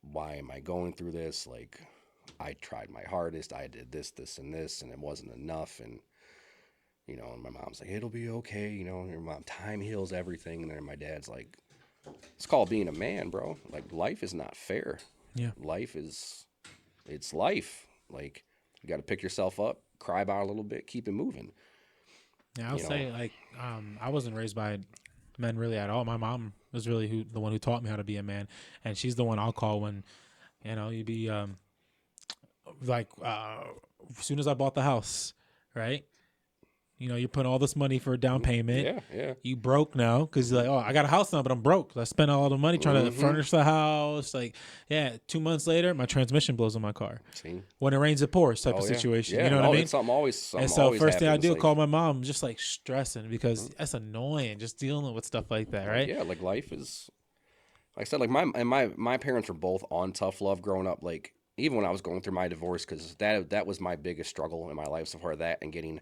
Why am I going through this? Like, I tried my hardest. I did this, this, and this, and it wasn't enough. And, you know, and my mom's like, it'll be okay. You know, your mom, time heals everything. And then my dad's like, it's called being a man, bro. Like, life is not fair. Yeah. Life is, it's life. Like, you got to pick yourself up, cry about it a little bit, keep it moving. Yeah, I'll You know, say like I wasn't raised by men really at all. My mom was really the one who taught me how to be a man, and she's the one I'll call when you be like as soon as I bought the house, right? You know, you're putting all this money for a down payment. yeah, yeah. You broke now because you're like, oh, I got a house now, but I'm broke. I spent all the money trying to furnish the house. Like, yeah, 2 months later, my transmission blows in my car. See? When it rains, it pours type of Yeah. situation. Yeah, You know no, what I mean? it's something And so always first thing I happens, do, like, call my mom, just like stressing because that's annoying, just dealing with stuff like that, right? yeah, like life is, like I said, like my parents were both on tough love growing up. Like even when I was going through my divorce, because that was my biggest struggle in my life so far, that and getting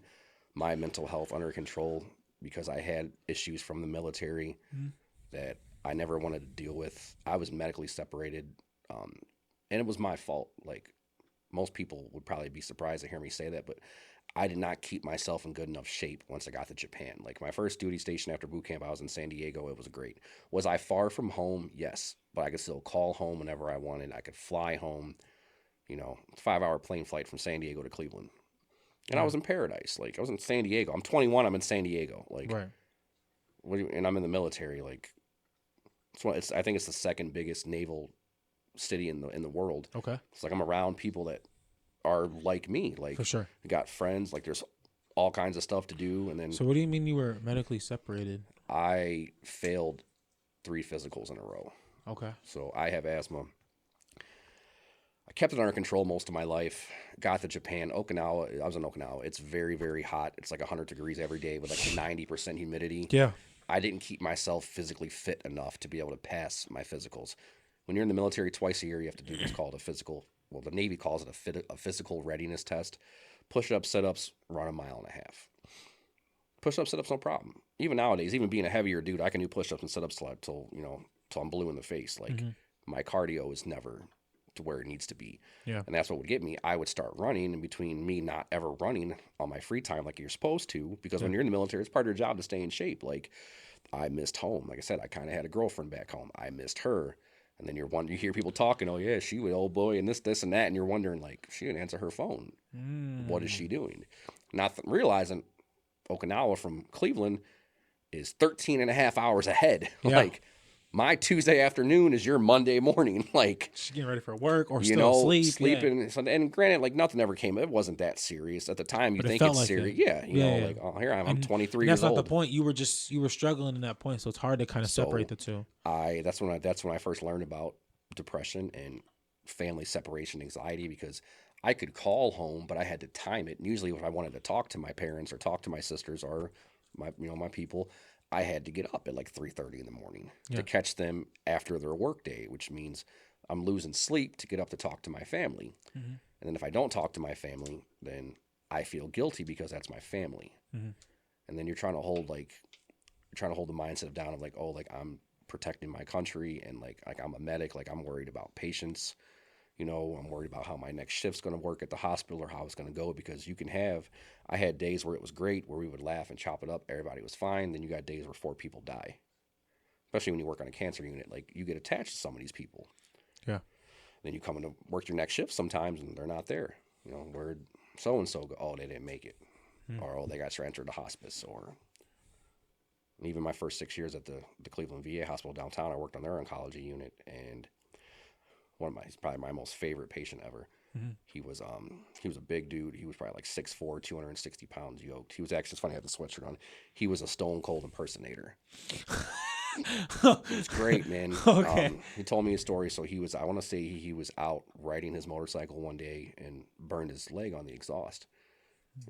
my mental health under control, because I had issues from the military that I never wanted to deal with. I was medically separated, and it was my fault. Like most people would probably be surprised to hear me say that, but I did not keep myself in good enough shape once I got to Japan. Like my first duty station after boot camp, I was in San Diego. It was great. Was I far from home? Yes, but I could still call home whenever I wanted. I could fly home. You know, 5 hour plane flight from San Diego to Cleveland, and I Yeah. was in paradise. Like I was in San Diego. I'm 21. I'm in San Diego. Like, Right. and I'm in the military. Like, I think it's the second biggest naval city in the world. Okay. It's like I'm around people that are like me. Like, For sure. I got friends. Like, there's all kinds of stuff to do. And then So what do you mean you were medically separated? I failed 3 physicals in a row. Okay. So I have asthma. I kept it under control most of my life. Got to Japan, Okinawa. I was in Okinawa. It's very, very hot. It's like 100 degrees every day with like 90% humidity. Yeah. I didn't keep myself physically fit enough to be able to pass my physicals. When you're in the military twice a year, you have to do what's called a physical. Well, the Navy calls it a physical readiness test. Push-ups, sit-ups, run a mile and a half. Push-ups, sit-ups, no problem. Even nowadays, even being a heavier dude, I can do push-ups and sit-ups till I'm blue in the face. Like my cardio is never to where it needs to be. Yeah. And that's what would get me. I would start running, and between me not ever running on my free time like you're supposed to, because when you're in the military, it's part of your job to stay in shape. Like I missed home. Like I said, I kind of had a girlfriend back home. I missed her. And then you hear people talking, oh yeah, she was old boy and this and that, and you're wondering like, she didn't answer her phone. What is she doing? Not realizing Okinawa from Cleveland is 13 and a half hours ahead. Yeah. Like my Tuesday afternoon is your Monday morning. Like, She's getting ready for work or you still know, asleep. sleeping. Yeah. So, and granted, like nothing ever came. It wasn't that serious at the time. You But it think felt it's like serious, it. yeah. You Yeah, know, yeah. like oh, here I am. I'm 23 And years that's not old. the point. You were struggling in that point, so it's hard to kind of separate the two. That's when I first learned about depression and family separation anxiety, because I could call home, but I had to time it. And usually, if I wanted to talk to my parents or talk to my sisters or my people, I had to get up at like 3:30 in the morning to catch them after their work day, which means I'm losing sleep to get up to talk to my family. And then if I don't talk to my family, then I feel guilty because that's my family. And then you're trying to hold the mindset down of like, oh, like I'm protecting my country and like I'm a medic, like I'm worried about patients. You know, I'm worried about how my next shift's going to work at the hospital or how it's going to go, because I had days where it was great, where we would laugh and chop it up. Everybody was fine. Then you got days where 4 people die, especially when you work on a cancer unit. Like you get attached to some of these people. Yeah. Then you come in to work your next shift sometimes and they're not there. You know, where so-and-so go, oh, they didn't make it. Or, oh, they got transferred to hospice. Or even my first 6 years at the Cleveland VA hospital downtown, I worked on their oncology unit, and probably my most favorite patient ever. He was a big dude. He was probably like 6'4", 260 pounds, yoked. He was actually, it's funny, I had the sweatshirt on. He was a stone cold impersonator. It's great, man. Okay. He told me a story. So I want to say he was out riding his motorcycle one day and burned his leg on the exhaust.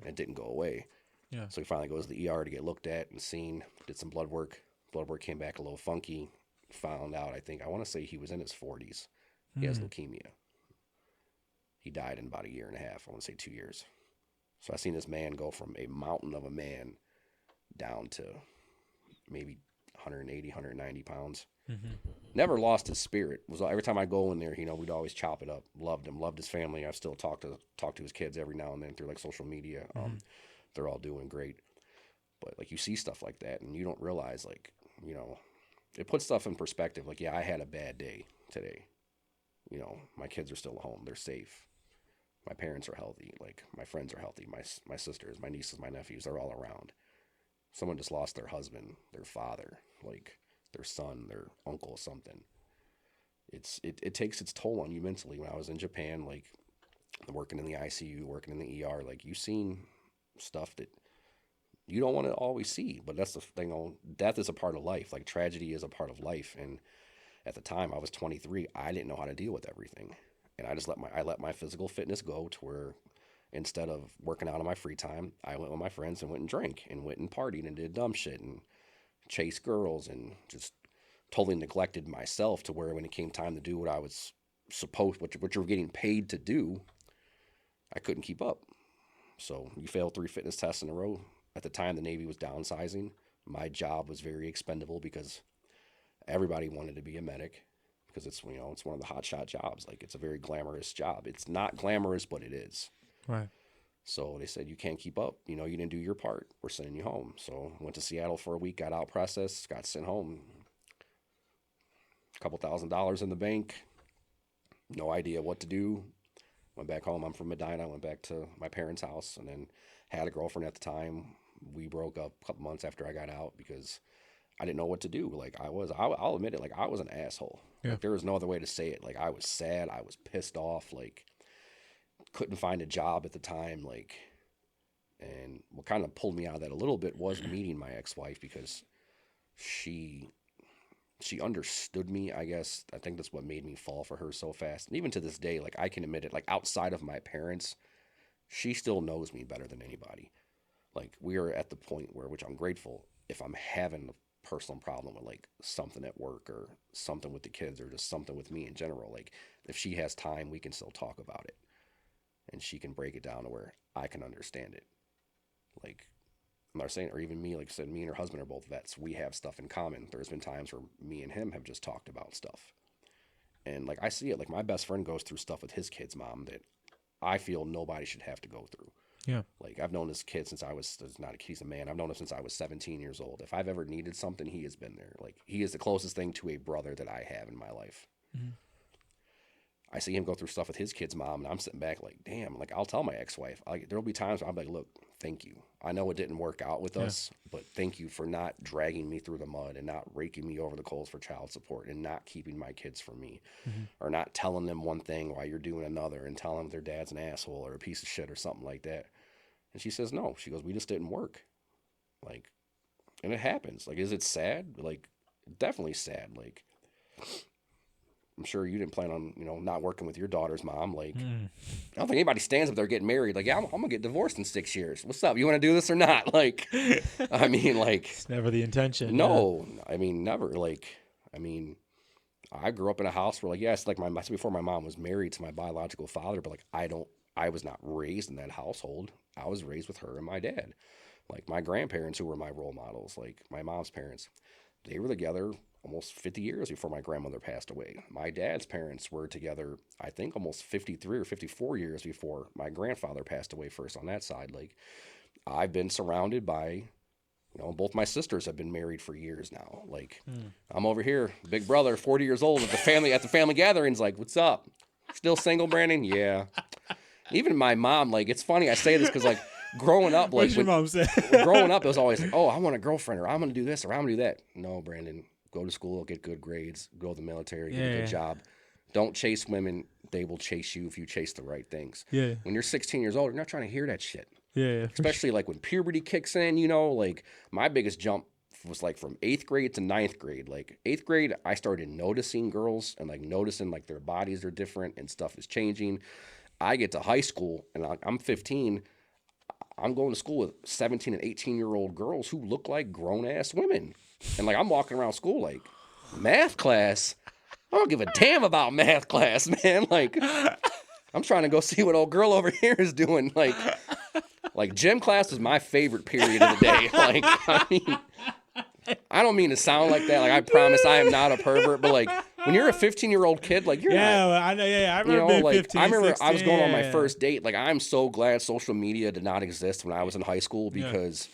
And it didn't go away. Yeah. So he finally goes to the ER to get looked at and seen, did some blood work. Blood work came back a little funky. Found out, I want to say he was in his 40s. He has leukemia. He died in about a year and a half. I want to say 2 years. So I seen this man go from a mountain of a man down to maybe 180, 190 pounds. Never lost his spirit. Was every time I go in there, we'd always chop it up. Loved him, loved his family. I still talk to his kids every now and then through like social media. They're all doing great. But like you see stuff like that and you don't realize it puts stuff in perspective. Like, yeah, I had a bad day today. My kids are still home. They're safe. My parents are healthy. Like, my friends are healthy. My sisters, my nieces, my nephews, they're all around. Someone just lost their husband, their father, like their son, their uncle, something. It takes its toll on you mentally. When I was in Japan, like working in the ICU, working in the ER, like you've seen stuff that you don't want to always see. But that's the thing. Death is a part of life. Like, tragedy is a part of life. And at the time, I was 23. I didn't know how to deal with everything. And I let my physical fitness go to where instead of working out on my free time, I went with my friends and went and drank and went and partied and did dumb shit and chased girls and just totally neglected myself to where when it came time to do what I was supposed, what you were getting paid to do, I couldn't keep up. So you failed 3 fitness tests in a row. At the time, the Navy was downsizing. My job was very expendable because everybody wanted to be a medic. Because it's one of the hotshot jobs. Like, it's a very glamorous job. It's not glamorous, but it is. Right. So they said, you can't keep up. You didn't do your part. We're sending you home. So went to Seattle for a week, got out processed, got sent home. A couple $1,000s in the bank. No idea what to do. Went back home. I'm from Medina. Went back to my parents' house and then had a girlfriend at the time. We broke up a couple months after I got out because I didn't know what to do. Like, I'll admit it, like, I was an asshole. Yeah. Like, there was no other way to say it. Like, I was sad. I was pissed off. Like, couldn't find a job at the time. Like, and what kind of pulled me out of that a little bit was meeting my ex-wife because she understood me, I guess. I think that's what made me fall for her so fast. And even to this day, like, I can admit it, like, outside of my parents, she still knows me better than anybody. Like, we are at the point where, which I'm grateful, if I'm having a personal problem with like something at work or something with the kids or just something with me in general, like if she has time, we can still talk about it and she can break it down to where I can understand it. Like, I'm not saying, or even me, like I said, me and her husband are both vets. We have stuff in common. There's been times where me and him have just talked about stuff. And like, I see it, like my best friend goes through stuff with his kid's mom that I feel nobody should have to go through. Yeah. Like, I've known this kid since I was, not a kid, he's a man. I've known him since I was 17 years old. If I've ever needed something, he has been there. Like, he is the closest thing to a brother that I have in my life. Mm-hmm. I see him go through stuff with his kid's mom, and I'm sitting back like, damn, like, I'll tell my ex-wife. Like, there'll be times where I'm like, look, thank you. I know it didn't work out with us, but thank you for not dragging me through the mud and not raking me over the coals for child support and not keeping my kids from me or not telling them one thing while you're doing another and telling them their dad's an asshole or a piece of shit or something like that. And she says, no. She goes, we just didn't work. Like, and it happens. Like, is it sad? Like, definitely sad. Like, I'm sure you didn't plan on, not working with your daughter's mom. Like, I don't think anybody stands up there getting married. Like, yeah, I'm going to get divorced in 6 years. What's up? You want to do this or not? Like, I mean, like. It's never the intention. No. Yeah. I mean, never. Like, I mean, I grew up in a house where, like, yes, like before my mom was married to my biological father, but, like, I was not raised in that household. I was raised with her and my dad. Like, my grandparents, who were my role models, like my mom's parents, they were together almost 50 years before my grandmother passed away. My dad's parents were together, I think, almost 53 or 54 years before my grandfather passed away first on that side. Like, I've been surrounded by, both my sisters have been married for years now. Like, I'm over here, big brother, 40 years old, at the family gatherings, like, what's up? Still single, Brandon? Yeah. Even my mom, like, it's funny I say this because, like, growing up, like, what's your mom say? Growing up, it was always like, oh, I want a girlfriend, or I'm going to do this, or I'm going to do that. No, Brandon, go to school, get good grades, go to the military, get a good job. Don't chase women. They will chase you if you chase the right things. Yeah. When you're 16 years old, you're not trying to hear that shit. Yeah. Especially like when puberty kicks in, you know, like my biggest jump was like from 8th grade to 9th grade. Like 8th grade, I started noticing girls and like noticing like their bodies are different and stuff is changing. I get to high school and I'm 15. I'm going to school with 17 and 18-year-old girls who look like grown-ass women. And like I'm walking around school like, math class? I don't give a damn about math class, man. Like I'm trying to go see what old girl over here is doing. Like gym class was my favorite period of the day. Like, I mean, I don't mean to sound like that. Like, I promise I am not a pervert. But like, when you're a 15-year-old kid, like you're not. I know. Yeah, I remember being like 15, I remember 16, I was going on my first date. Like, I'm so glad social media did not exist when I was in high school because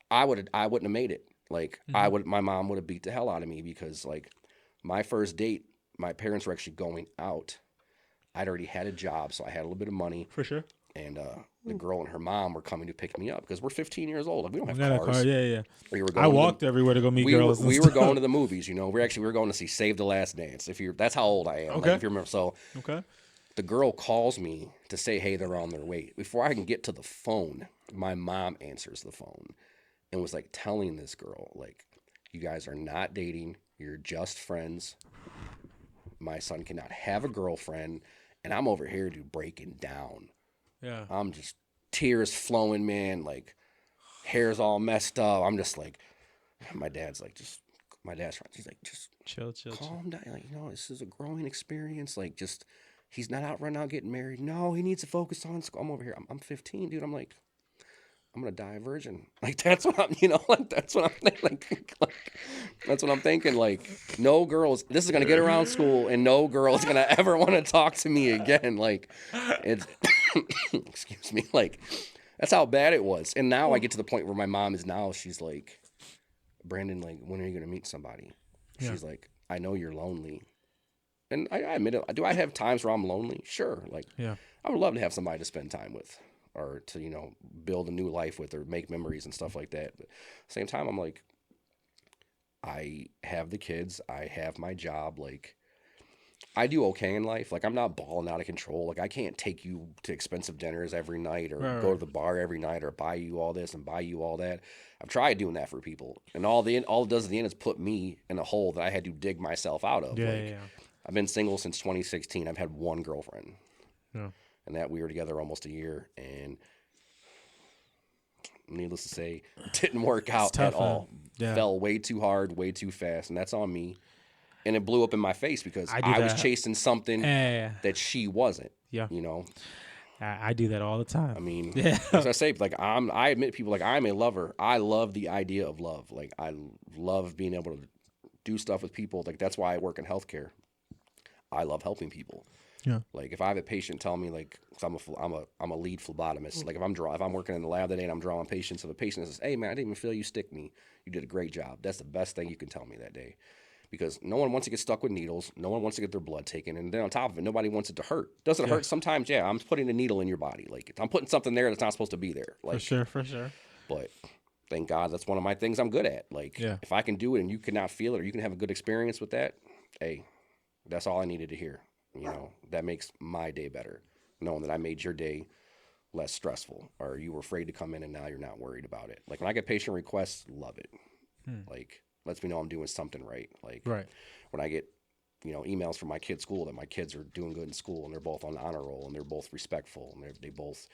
I wouldn't have made it. Like, my mom would have beat the hell out of me because like my first date, my parents were actually going out. I'd already had a job, so I had a little bit of money. For sure. And the girl and her mom were coming to pick me up because we're 15 years old. Like, we don't have got cars. A car. Yeah. We were I walked everywhere to go meet girls. We were going to the movies. You know, we were going to see Save the Last Dance. That's how old I am. Okay. Like, if you remember, so the girl calls me to say, hey, they're on their way. Before I can get to the phone, my mom answers the phone and was like telling this girl, like, you guys are not dating. You're just friends. My son cannot have a girlfriend. And I'm over here, dude, breaking down. Yeah. I'm just tears flowing, man. Like, hair's all messed up. I'm just like, my dad's trying. He's like, just chill. Calm down. Like, you know, this is a growing experience. Like, just, he's not out running out getting married. No, he needs to focus on school. I'm over here. I'm 15, dude. I'm like, I'm going to die a virgin. Like, that's what I'm, you know, like, that's what I'm thinking. That's what I'm thinking. Like, no girls, this is going to get around school and no girl is going to ever want to talk to me again. Like, it's, excuse me. Like, that's how bad it was. And now I get to the point where my mom is now, she's like, Brandon, like, when are you going to meet somebody? Yeah. She's like, I know you're lonely. And I admit it. Do I have times where I'm lonely? Sure. Like, yeah. I would love to have somebody to spend time with or to, you know, build a new life with or make memories and stuff like that. But at the same time, I'm like, I have the kids. I have my job. Like, I do okay in life. Like, I'm not balling out of control. Like, I can't take you to expensive dinners every night or go to the bar every night or buy you all this and buy you all that. I've tried doing that for people. And all it does at the end is put me in a hole that I had to dig myself out of. Yeah. I've been single since 2016. I've had one girlfriend. Yeah. And that we were together almost a year. And needless to say, didn't work out at all. Yeah. Fell way too hard, way too fast. And that's on me. And it blew up in my face because I was chasing something that she wasn't. Yeah. You know? I do that all the time. I mean, as I say, like, I admit people, like, I'm a lover. I love the idea of love. Like, I love being able to do stuff with people. Like, that's why I work in healthcare. I love helping people. Yeah. Like, if I have a patient tell me, like, cause I'm a lead phlebotomist. Like, if I'm working in the lab that day and I'm drawing patients, if a patient says, hey man, I didn't even feel you stick me. You did a great job. That's the best thing you can tell me that day. Because no one wants to get stuck with needles. No one wants to get their blood taken. And then on top of it, nobody wants it to hurt. Doesn't it hurt sometimes? Yeah, I'm putting a needle in your body. Like, I'm putting something there that's not supposed to be there. Like, for sure. But thank God that's one of my things I'm good at. Like, if I can do it and you cannot feel it or you can have a good experience with that, hey, that's all I needed to hear. You know, that makes my day better, knowing that I made your day less stressful or you were afraid to come in and now you're not worried about it. Like, when I get patient requests, love it. Like, lets me know I'm doing something right. Like, when I get, you know, emails from my kids' school that my kids are doing good in school and they're both on honor roll and they're both respectful and they both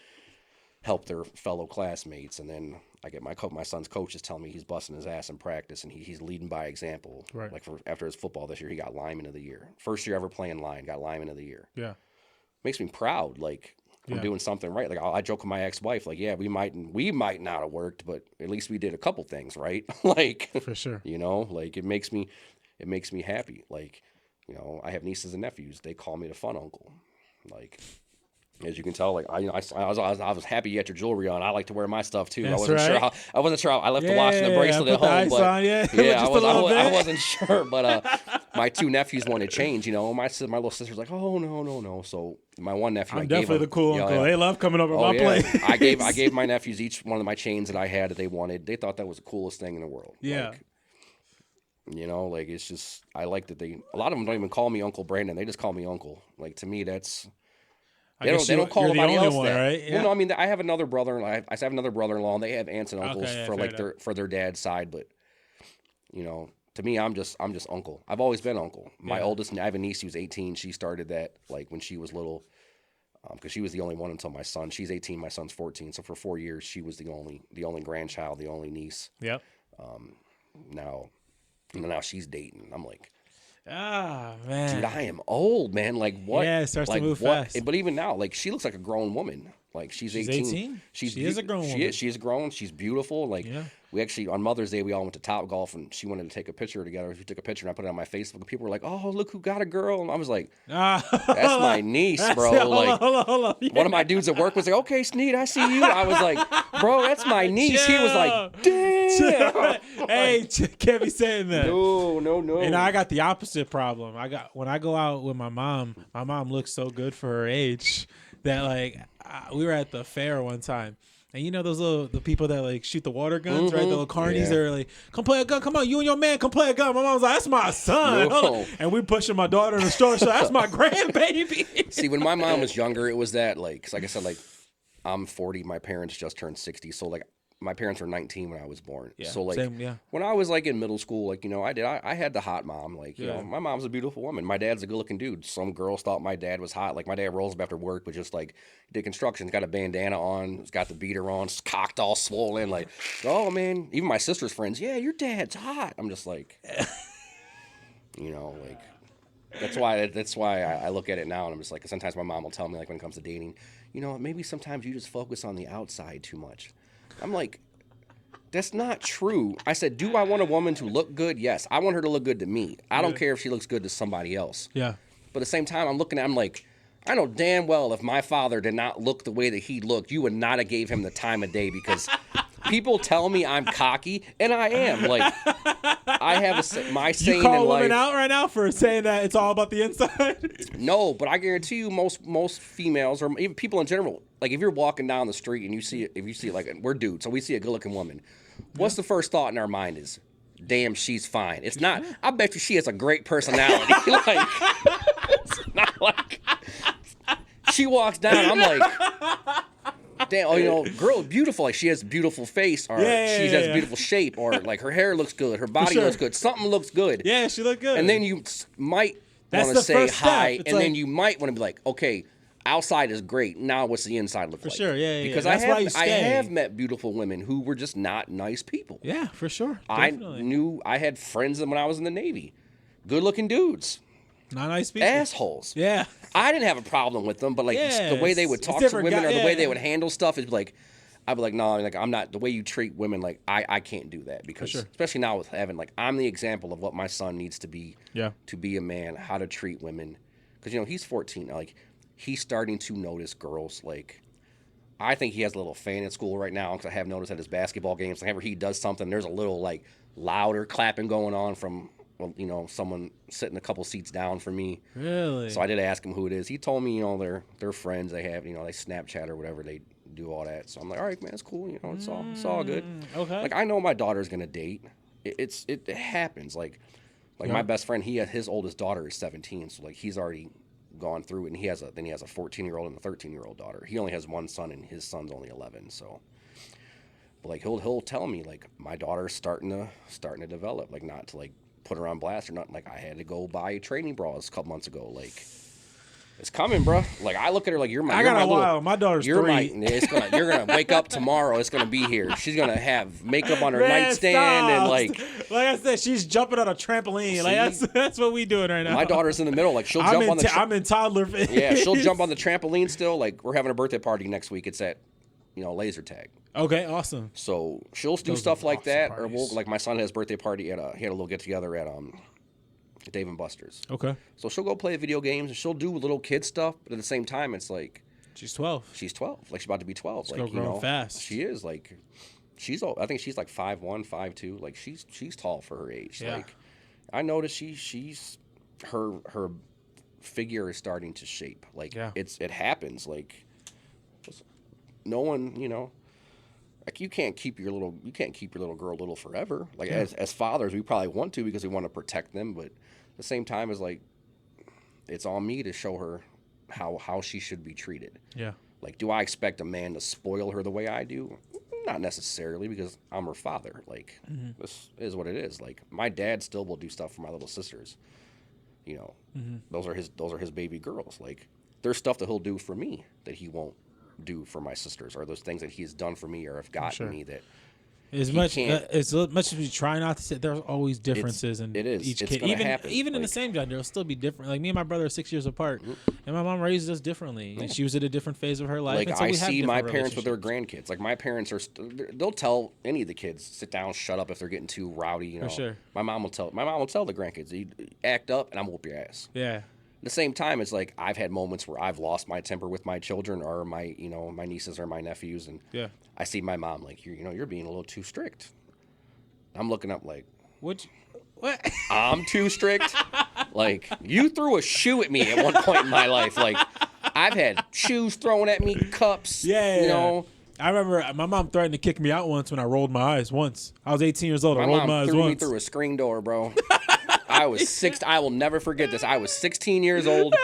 help their fellow classmates. And then I get my son's coaches telling me he's busting his ass in practice and he's leading by example. Right. Like, after his football this year, he got lineman of the year. First year ever playing line, got lineman of the year. Yeah. Makes me proud. Like, I'm doing something right. Like, I joke with my ex-wife, like, yeah, we might not have worked, but at least we did a couple things right. Like, for sure. You know, like, it makes me happy. Like, you know, I have nieces and nephews. They call me the fun uncle. Like, as you can tell, like, I was happy you had your jewelry on. I like to wear my stuff too. That's I wasn't sure how I left the watch and the bracelet at home, but I wasn't sure. But my two nephews wanted change. You know, my little sister's like, oh no. So my one nephew, I'm definitely the cool uncle. They love coming over my place. I gave my nephews each one of my chains that I had that they wanted. They thought that was the coolest thing in the world. Yeah. Like, You know, like it's just I like that a lot of them don't even call me Uncle Brandon. They just call me Uncle. Like to me, that's they don't call you're the anybody only else one, that. right? Yeah. Well, no, I mean I have another brother. I have another brother-in-law, and they have aunts and uncles Okay, yeah, for fair like enough. their dad's side. But you know, to me, I'm just Uncle. I've always been Uncle. My Yeah. oldest, I have a niece who's 18. She started that like when she was little, because she was the only one until my son. She's 18. My son's 14. So for 4 years, she was the only grandchild, the only niece. Yep. Now, now she's dating. I'm like, Ah, man. dude, I am old, man. Like what? Yeah, it starts like to move what? fast. But even now, like she looks like a grown woman. Like she's 18. 18? She is beau- a grown She woman. is. She is grown. She's beautiful. Like Yeah. we actually on Mother's Day we all went to Top Golf and she wanted to take a picture together. We took a picture and I put it on my Facebook. And people were like, "Oh, look who got a girl!" And I was like, "That's my niece, bro." Like Hold on. one of my dudes at work was like, "Okay, Sneed, I see you." I was like, "Bro, that's my niece." He was like, "Damn." Hey, can't be saying that. No. And I got the opposite problem. When I go out with my mom looks so good for her age that like we were at the fair one time. And you know the people that like shoot the water guns, right? The little carnies, they're like, "Come play a gun, come on, you and your man, come play a gun." My mom was like, "That's my son," No. and we pushing my daughter in the store. So that's my grandbaby. See, when my mom was younger, it was that like, 'cause like I said, like I'm 40, my parents just turned 60, so like my parents were 19 when I was born. Yeah, so like same, yeah. when I was like in middle school, like you know, I had the hot mom. Like you know, my mom's a beautiful woman. My dad's a good looking dude. Some girls thought my dad was hot. Like my dad rolls up after work, but just like did construction, got a bandana on, he's got the beater on, cocked all swollen. Like, oh man, even my sister's friends, yeah, your dad's hot. I'm just like, you know, like. That's why I look at it now and I'm just like, sometimes my mom will tell me like when it comes to dating, you know, maybe sometimes you just focus on the outside too much. I'm like, that's not true. I said, do I want a woman to look good? Yes. I want her to look good to me. I don't care if she looks good to somebody else. Yeah. But at the same time, I'm like, I know damn well if my father did not look the way that he looked, you would not have gave him the time of day because people tell me I'm cocky, and I am. Like, I have my saying You call in women life. out right now for saying that it's all about the inside? No, but I guarantee you, most females or even people in general, like if you're walking down the street and you see like we're dudes, so we see a good-looking woman, what's the first thought in our mind is, damn, she's fine. It's not. I bet you she has a great personality. Like, it's not like she walks down. I'm like, damn, oh, you know, girl, beautiful. Like she has a beautiful face, or she has a beautiful shape, or like her hair looks good, her body looks good, something looks good. Yeah, she looked good. And then you might That's want the to say first step. hi, It's and like- then you might want to be like, okay, outside is great. Now what's the inside look like? For sure, yeah. Because That's why you I stay. have met beautiful women who were just not nice people. Yeah, for sure. I Definitely. knew I had friends when I was in the Navy, good-looking dudes, Not nice people. assholes. Yeah. I didn't have a problem with them, but like Yeah, the way they would it's talk to different women guy- or the way yeah. they would handle stuff is like, I'd be like, no, like I'm not. The way you treat women, like I can't do that because sure. especially now with Evan, like I'm the example of what my son needs to be. Yeah. To be a man, how to treat women, because you know he's 14 now. Like he's starting to notice girls. Like I think he has a little fan in school right now because I have noticed at his basketball games, whenever he does something, there's a little like louder clapping going on from, well, you know, someone sitting a couple seats down from me. Really? So I did ask him who it is. He told me, you know, they're friends. They have, you know, they Snapchat or whatever. They do all that. So I'm like, all right, man, it's cool. You know, it's all good. Okay. Like I know my daughter's gonna date. It happens. Like my best friend, his oldest daughter is 17. So like he's already gone through it, and he has a 14-year-old and a 13-year-old daughter. He only has one son, and his son's only 11. So. But like he'll tell me like my daughter's starting to develop, like not to like put her on blast or nothing. Like I had to go buy training bras a couple months ago. Like it's coming, bro. Like I look at her like you're my. I you're got my a while. little, My daughter's you're 3. you're gonna wake up tomorrow. It's gonna be here. She's gonna have makeup on her Man, nightstand and stop. Like I said, she's jumping on a trampoline. Like that's what we doing right now. my daughter's in the middle. Like she'll jump on the. I'm in toddler phase. Yeah, she'll jump on the trampoline still. Like we're having a birthday party next week. It's at, you know, laser tag. Okay, awesome. So she'll do Those stuff are like awesome that, parties. or we'll, like my son had his birthday party at he had a little get together at Dave and Buster's. Okay. So she'll go play video games and she'll do little kid stuff, but at the same time, it's like She's 12. she's 12, like she's about to be 12. She's like you growing know, fast. she is like she's. I think she's like 5'1", 5'2". Like she's tall for her age. Yeah. Like I noticed she's her figure is starting to shape. Like Yeah. it happens. Like no one, you know. Like you can't keep your little girl little forever. Like as fathers, we probably want to because we want to protect them, but at the same time, is like it's on me to show her how she should be treated. Yeah. Like, do I expect a man to spoil her the way I do? Not necessarily, because I'm her father. Like, this is what it is. Like, my dad still will do stuff for my little sisters. You know, those are his baby girls. Like, there's stuff that he'll do for me that he won't do for my sisters, or those things that he's done for me or have gotten me that. As much as we try not to say, there's always differences in each kid. Even in the same gender, it'll still be different. Like me and my brother are 6 years apart, and my mom raised us differently. And she was at a different phase of her life. Like and so I see my parents with their grandkids. Like my parents are, they'll tell any of the kids, sit down, shut up if they're getting too rowdy. You know, for sure. My mom will tell the grandkids, you act up, and I'm gonna whoop your ass. Yeah. At the same time, it's like I've had moments where I've lost my temper with my children or my nieces or my nephews, and I see my mom like you're being a little too strict. I'm looking up like, what? I'm too strict? Like, you threw a shoe at me at one point in my life. Like, I've had shoes thrown at me, cups, you know. I remember my mom threatened to kick me out once when I rolled my eyes once. I was 18 years old. I rolled my eyes once. My mom threw me through a screen door, bro. I was 6. I will never forget this. I was 16 years old.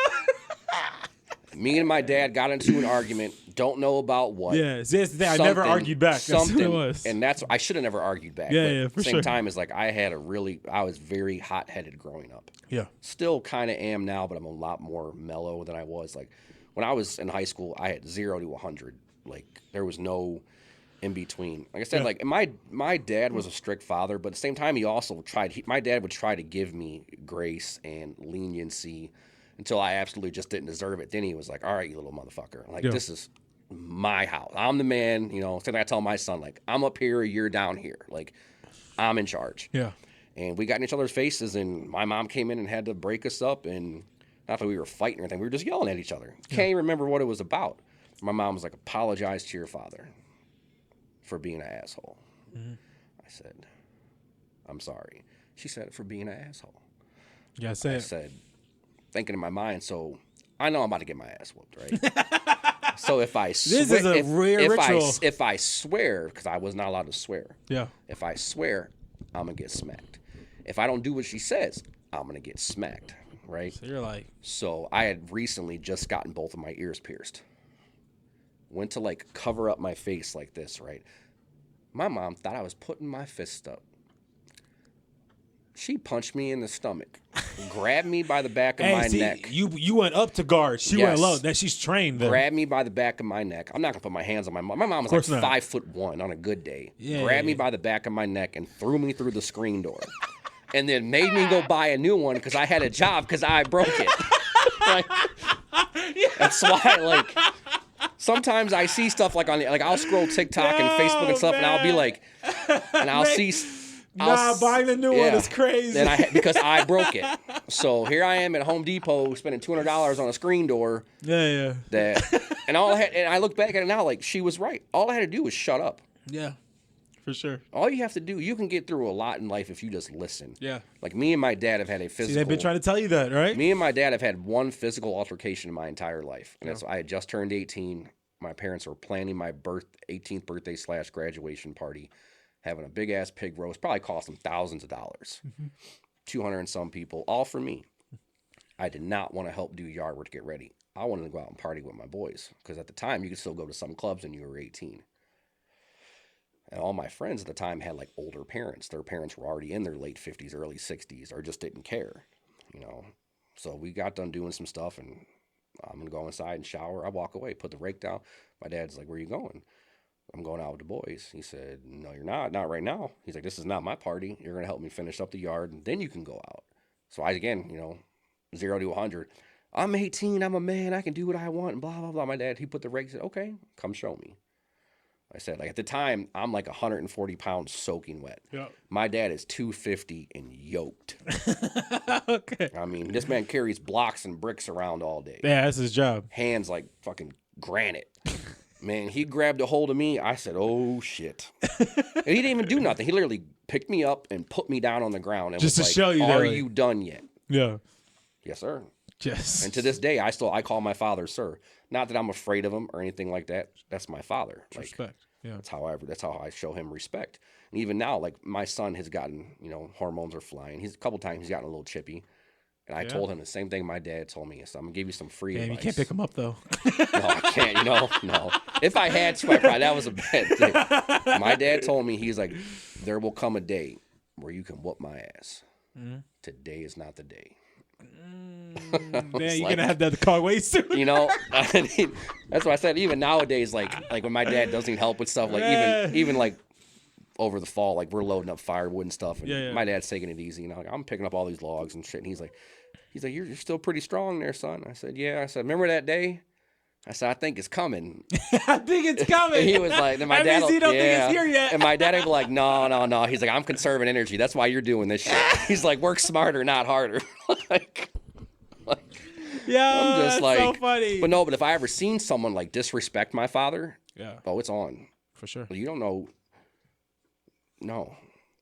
Me and my dad got into an argument. Don't know about what. Yeah, see, that's the thing. I never argued back. That's what it was. And I should have never argued back. Yeah, for sure. Same time is like I was very hot-headed growing up. Yeah. Still kind of am now, but I'm a lot more mellow than I was. Like when I was in high school, I had 0 to 100. Like there was no in between. Like I said, like my dad was a strict father, but at the same time, he also my dad would try to give me grace and leniency until I absolutely just didn't deserve it. Then he was like, all right, you little motherfucker. Like, this is my house. I'm the man, Something I tell my son, like, I'm up here, you're down here. Like, I'm in charge. Yeah. And we got in each other's faces, and my mom came in and had to break us up. And not that we were fighting or anything. We were just yelling at each other. Can't even remember what it was about. My mom was like, apologize to your father for being an asshole. I said, I'm sorry. She said, for being an asshole. Yeah, I said, thinking in my mind, so I know I'm about to get my ass whooped, right? So if I if I swear, because I was not allowed to swear. Yeah. If I swear, I'm gonna get smacked. If I don't do what she says, I'm gonna get smacked, right? So you're like. So I had recently just gotten both of my ears pierced. Went to like cover up my face like this, right? My mom thought I was putting my fist up. She punched me in the stomach, grabbed me by the back of my neck. You went up to guard. She went low. That she's trained. Then. Grabbed me by the back of my neck. I'm not gonna put my hands on my mom. My mom was like 5'1" on a good day. Grabbed me by the back of my neck and threw me through the screen door, and then made me go buy a new one because I had a job because I broke it. That's why, like. Sometimes I see stuff like I'll scroll TikTok and Facebook and stuff, and I'll be like, and I'll see. Buying a new one is crazy. And because I broke it. So here I am at Home Depot spending $200 on a screen door. Yeah. And I look back at it now, like she was right. All I had to do was shut up. Yeah, for sure. All you have to do, you can get through a lot in life if you just listen. Yeah. Like me and my dad have had a physical. See, they've been trying to tell you that, right? Me and my dad have had one physical altercation in my entire life, and I had just turned 18. My parents were planning my 18th birthday / graduation party, having a big ass pig roast, probably cost them thousands of dollars, 200 and some people, all for me. I did not want to help do yard work to get ready. I wanted to go out and party with my boys because at the time you could still go to some clubs when you were 18. And all my friends at the time had like older parents. Their parents were already in their late 50s, early 60s, or just didn't care, So we got done doing some stuff, and I'm going to go inside and shower. I walk away, put the rake down. My dad's like, where are you going? I'm going out with the boys. He said, no, you're not. Not right now. He's like, this is not my party. You're going to help me finish up the yard, and then you can go out. So I, again, 0 to 100. I'm 18. I'm a man. I can do what I want, and blah, blah, blah. My dad, he put the rake, said, okay, come show me. I said, like, at the time, I'm like 140 pounds soaking wet. Yep. My dad is 250 and yoked. Okay. I mean, this man carries blocks and bricks around all day. Yeah, that's his job. Hands like fucking granite. Man, he grabbed a hold of me. I said, oh, shit. And he didn't even do nothing. He literally picked me up and put me down on the ground and just was to like, show you are you done yet? Yeah. Yes, sir. Yes. And to this day, I call my father sir. Not that I'm afraid of him or anything like that. That's my father. Like, respect. Yeah. That's how I show him respect. And even now, like my son has gotten, hormones are flying. He's a couple times he's gotten a little chippy. And I told him the same thing my dad told me. So I'm gonna give you some free advice. You can't pick him up though. No, I can't. No. If I had to, that was a bad thing. My dad told me, he's like, there will come a day where you can whoop my ass. Mm-hmm. Today is not the day. Man, you're gonna have that the car way soon. I mean, that's what I said. Even nowadays, like when my dad does need help with stuff, like even like over the fall, like we're loading up firewood and stuff, and my dad's taking it easy. Like, I'm picking up all these logs and shit, and he's like, you're still pretty strong there, son. I said, yeah. I said, remember that day? I said, I think it's coming. I think it's coming. And he was like, then my dad, he don't think it's here yet. And my dad would be like, no. He's like, I'm conserving energy. That's why you're doing this shit. He's like, work smarter, not harder. like I'm just like, so funny. But if I ever seen someone like disrespect my father, it's on for sure. You don't know. No,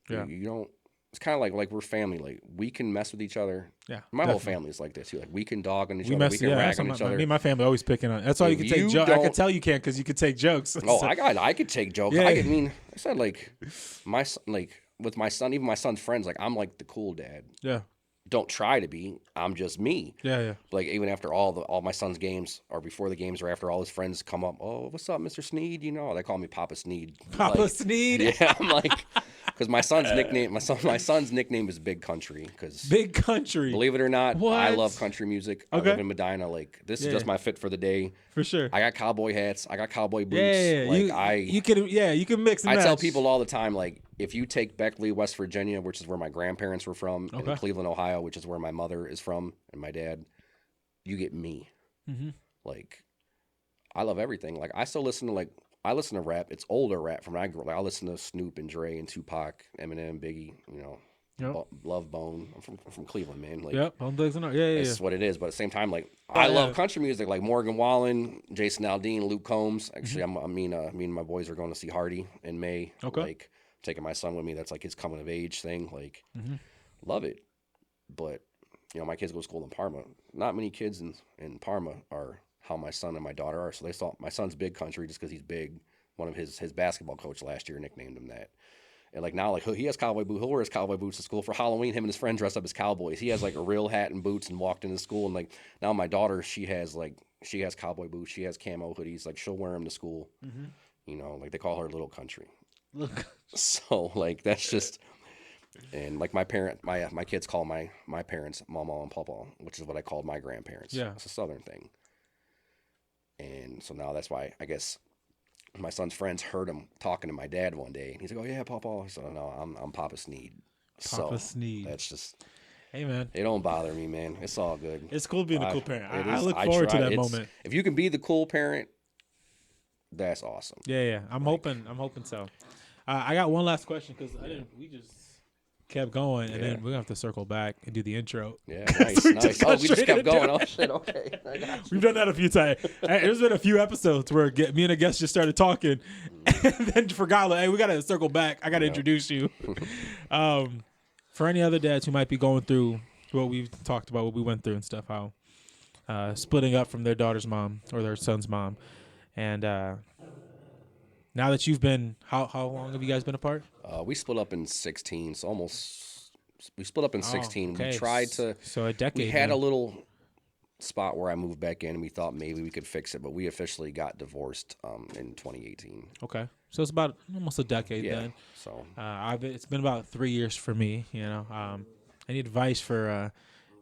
you don't. It's kind of like we're family. Like we can mess with each other. Yeah, my whole family is like this too. Like we can dog on each other. We can rag on each other. Me and my family always picking on. That's why you can take jokes. I can tell you can't because you can take jokes. I could take jokes. Yeah. I said like my son, like with my son, even my son's friends. Like I'm like the cool dad. Yeah. Don't try to be. I'm just me. Yeah. Like even after all my son's games, or before the games, or after all his friends come up, oh, what's up, Mr. Sneed? They call me Papa Sneed. Papa Sneed. Yeah, I'm like, because my son's nickname is Big Country. Because Big Country. Believe it or not, I love country music. Okay. I live in Medina. Like this is just my fit for the day. For sure. I got cowboy hats. I got cowboy boots. Yeah. You can mix and match. I tell people all the time, like, if you take Beckley, West Virginia, which is where my grandparents were from, and Cleveland, Ohio, which is where my mother is from, and my dad, you get me. Mm-hmm. Like, I love everything. Like, I still listen to rap. It's older rap from when I grew up. Like, I listen to Snoop and Dre and Tupac, Eminem, Biggie, Love Bone. I'm from Cleveland, man. Like, It's what it is. But at the same time, like, I love country music, like Morgan Wallen, Jason Aldean, Luke Combs. Actually, me and my boys are going to see Hardy in May. Okay. Like, taking my son with me. That's like his coming of age thing. Like, love it. But, my kids go to school in Parma. Not many kids in Parma are how my son and my daughter are. So they saw my son's Big Country just because he's big. One of his basketball coach last year nicknamed him that. And like now, like he has cowboy boots. He'll wear his cowboy boots to school for Halloween. Him and his friend dressed up as cowboys. He has like a real hat and boots and walked into school. And like now my daughter, she has cowboy boots. She has camo hoodies. Like she'll wear them to school. Mm-hmm. Like they call her Little Country. Look. So like that's just, and like my kids call my parents Mama and Papa, which is what I called my grandparents. Yeah, it's a Southern thing. And so now that's why I guess my son's friends heard him talking to my dad one day, and he's like, "Oh yeah, Papa." So no, I'm Papa Sneed. Papa Sneed. That's just. Hey man, it don't bother me, man. It's all good. It's cool being a cool parent. I look forward to that moment. If you can be the cool parent, that's awesome. Yeah. I'm hoping so. I got one last question because we just kept going, and then we're gonna have to circle back and do the intro. Yeah, nice. We just kept going. Oh shit, okay. We've done that a few times. There's been a few episodes where me and a guest just started talking, and then forgot. Like, hey, we gotta circle back. I gotta introduce you. For any other dads who might be going through what we've talked about, what we went through and stuff, how splitting up from their daughter's mom or their son's mom, and now that you've been, how long have you guys been apart? We split up in 16, so we split up in 16. Okay. We tried to. So a decade. We had a little spot where I moved back in, and we thought maybe we could fix it, but we officially got divorced in 2018. Okay. So it's about almost a decade then. So it's been about 3 years for me, Any advice for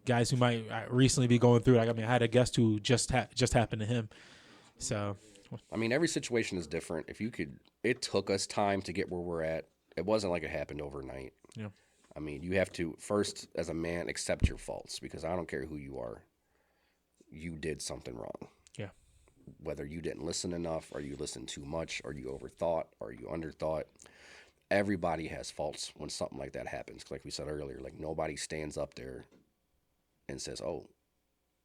guys who might recently be going through it? I had a guest who just happened to him. So every situation is different. It took us time to get where we're at. It wasn't like it happened overnight. Yeah. You have to first, as a man, accept your faults, because I don't care who you are. You did something wrong. Yeah. Whether you didn't listen enough, or you listened too much, or you overthought, or you underthought. Everybody has faults when something like that happens. Like we said earlier, like nobody stands up there and says, "Oh,"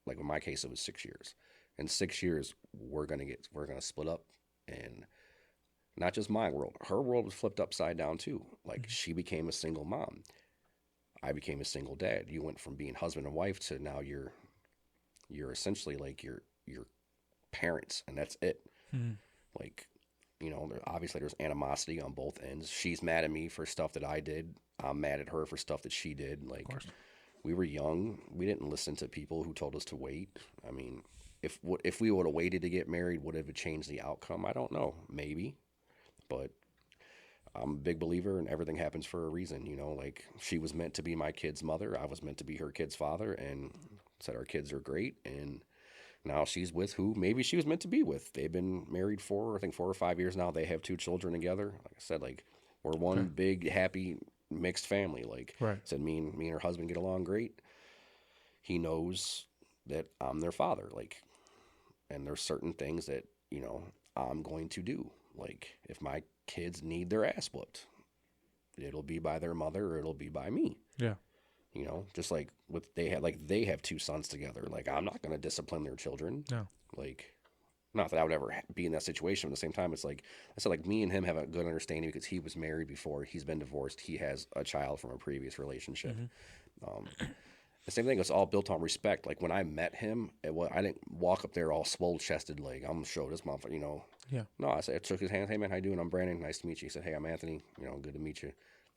like in my case, it was 6 years. In 6 years, we're gonna split up, and not just my world. Her world was flipped upside down too. Like she became a single mom. I became a single dad. You went from being husband and wife to now you're essentially like your parents, and that's it. Mm-hmm. Like Obviously there's animosity on both ends. She's mad at me for stuff that I did. I'm mad at her for stuff that she did. Like, we were young. We didn't listen to people who told us to wait. I mean, if we would have waited to get married, would it have changed the outcome? I don't know. Maybe. But I'm a big believer in everything happens for a reason. Like, she was meant to be my kid's mother. I was meant to be her kid's father, and said our kids are great. And now she's with who maybe she was meant to be with. They've been married for, I think, 4 or 5 years now. They have 2 children together. Like I said, like, we're one big, happy, mixed family. Like I said, me and her husband get along great. He knows that I'm their father. Like, and there's certain things that, I'm going to do. Like, if my kids need their ass whooped, it'll be by their mother or it'll be by me. Yeah. Just like they have 2 sons together. Like, I'm not going to discipline their children. No. Like, not that I would ever be in that situation. At the same time, it's like I said, like, me and him have a good understanding because he was married before. He's been divorced. He has a child from a previous relationship. The same thing. It's all built on respect. Like, when I met him, I didn't walk up there all swole chested, like, I'm gonna show this motherfucker. Yeah. No, I shook his hand. Hey man, how you doing? I'm Brandon. Nice to meet you. He said, hey, I'm Anthony. Good to meet you.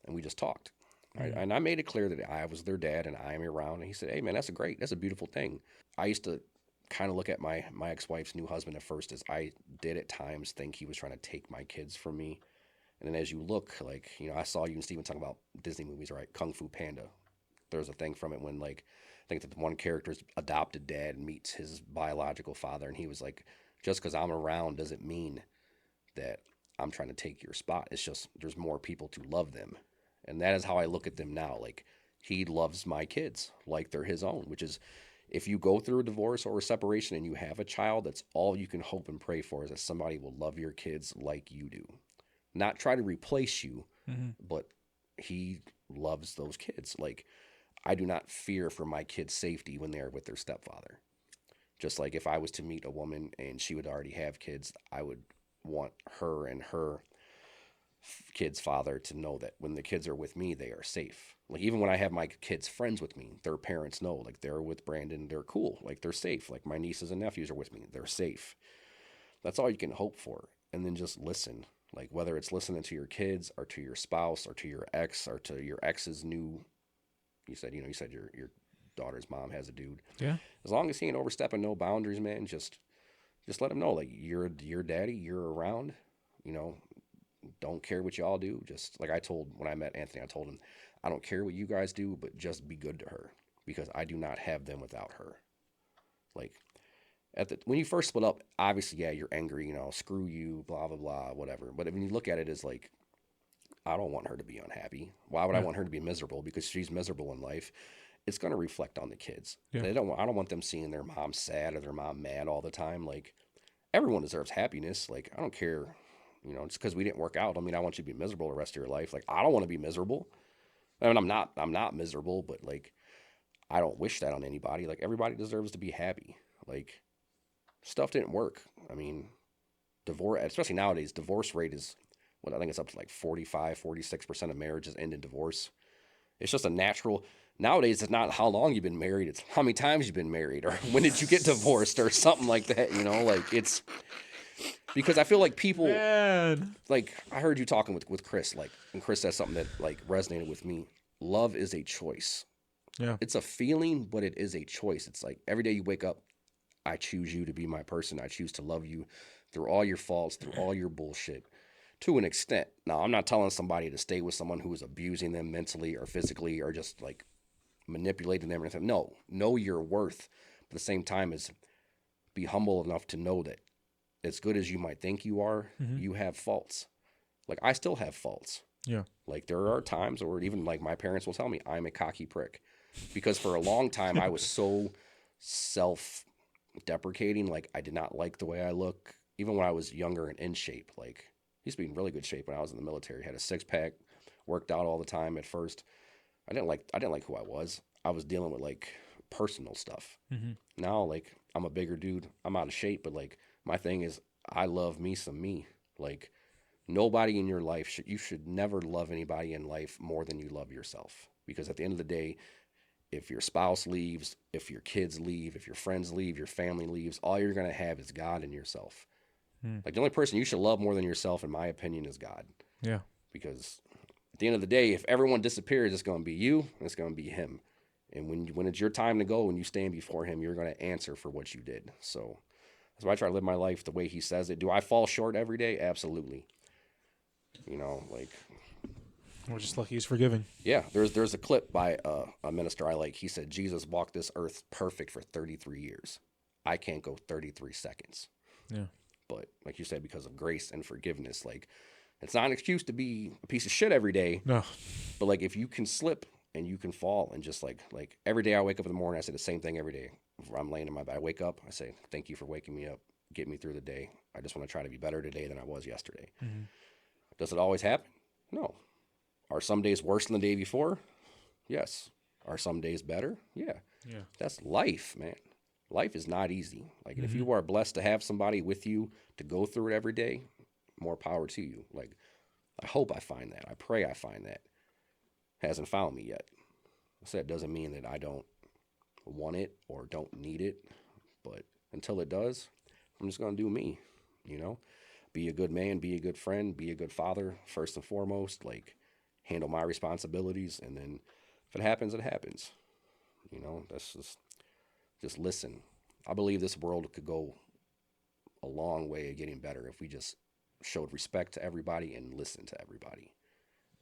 And we just talked. And I made it clear that I was their dad and I am around. And he said, hey man, that's a beautiful thing. I used to kind of look at my ex-wife's new husband at first as I did at times think he was trying to take my kids from me. And then as you look, like, I saw you and Steven talking about Disney movies, right? Kung Fu Panda. There's a thing from it when, like, I think that the one character's adopted dad meets his biological father, and he was like, just because I'm around doesn't mean that I'm trying to take your spot. It's just there's more people to love them. And that is how I look at them now. Like, he loves my kids like they're his own, which is, if you go through a divorce or a separation and you have a child, that's all you can hope and pray for, is that somebody will love your kids like you do. Not try to replace you, but he loves those kids. Like, I do not fear for my kids' safety when they're with their stepfather. Just like if I was to meet a woman and she would already have kids, I would want her and her kid's father to know that when the kids are with me, they are safe. Like, even when I have my kids' friends with me, their parents know, like, they're with Brandon, they're cool, like, they're safe. Like, my nieces and nephews are with me, they're safe. That's all you can hope for. And then just listen. Like, whether it's listening to your kids or to your spouse or to your ex or to your ex's new, you said your daughter's mom has a dude. Yeah. As long as he ain't overstepping no boundaries, man, just let him know, like, you're daddy, you're around, don't care what y'all do. Just like when I met Anthony, I told him, I don't care what you guys do, but just be good to her, because I do not have them without her. Like, when you first split up, obviously, yeah, you're angry, screw you, blah, blah, blah, whatever. But when you look at it as like, I don't want her to be unhappy. Why would I want her to be miserable? Because she's miserable in life. It's going to reflect on the kids. Yeah. I don't want them seeing their mom sad or their mom mad all the time. Like, everyone deserves happiness. Like, I don't care, just because we didn't work out, I mean, I want you to be miserable the rest of your life. Like, I don't want to be miserable. I mean, I'm not miserable, but, like, I don't wish that on anybody. Like, everybody deserves to be happy. Like, stuff didn't work. I mean, divorce, especially nowadays, divorce rate is, I think it's up to like 45-46% of marriages end in divorce. It's just a natural. Nowadays, it's not how long you've been married; it's how many times you've been married, or when did you get divorced, or something like that. Like, it's because I feel like people. Man. Like, I heard you talking with Chris, like, and Chris said something that, like, resonated with me. Love is a choice. Yeah, it's a feeling, but it is a choice. It's like every day you wake up, I choose you to be my person. I choose to love you through all your faults, through all your bullshit. To an extent. Now, I'm not telling somebody to stay with someone who is abusing them mentally or physically or just, like, manipulating them or anything. No, know your worth. But at the same time, is be humble enough to know that as good as you might think you are, you have faults. Like, I still have faults. Yeah. Like, there are times where even, like, my parents will tell me I'm a cocky prick. Because for a long time, I was so self-deprecating. Like, I did not like the way I look. Even when I was younger and in shape, like, I used to be in really good shape when I was in the military. Had a 6-pack, worked out all the time at first. I didn't like who I was. I was dealing with, like, personal stuff. Now, like, I'm a bigger dude. I'm out of shape, but, like, my thing is I love me some me. Like, nobody in your life you should never love anybody in life more than you love yourself. Because at the end of the day, if your spouse leaves, if your kids leave, if your friends leave, your family leaves, all you're going to have is God and yourself. Like, the only person you should love more than yourself, in my opinion, is God. Yeah. Because at the end of the day, if everyone disappears, it's going to be you and it's going to be him. And when it's your time to go and you stand before him, you're going to answer for what you did. So that's why I try to live my life the way he says it. Do I fall short every day? Absolutely. You know, like... We're just lucky he's forgiving. Yeah, there's a clip by a minister I like. He said, Jesus walked this earth perfect for 33 years. I can't go 33 seconds. Yeah. But like you said, because of grace and forgiveness, like, it's not an excuse to be a piece of shit every day. No. But like, if you can slip and you can fall, and just like every day I wake up in the morning, I say the same thing every day. I'm laying in my bed, I wake up, I say, thank you for waking me up, get me through the day. I just want to try to be better today than I was yesterday. Mm-hmm. Does it always happen? No. Are some days worse than the day before? Yes. Are some days better? Yeah. Yeah. That's life, man. Life is not easy. Like, if you are blessed to have somebody with you to go through it every day, more power to you. Like, I hope I find that. I pray I find that. Hasn't found me yet. So that doesn't mean that I don't want it or don't need it. But until it does, I'm just going to do me, you know? Be a good man, be a good friend, be a good father, first and foremost. Like, handle my responsibilities, and then if it happens, it happens. You know, that's just listen. I believe this world could go a long way of getting better if we just showed respect to everybody and listened to everybody,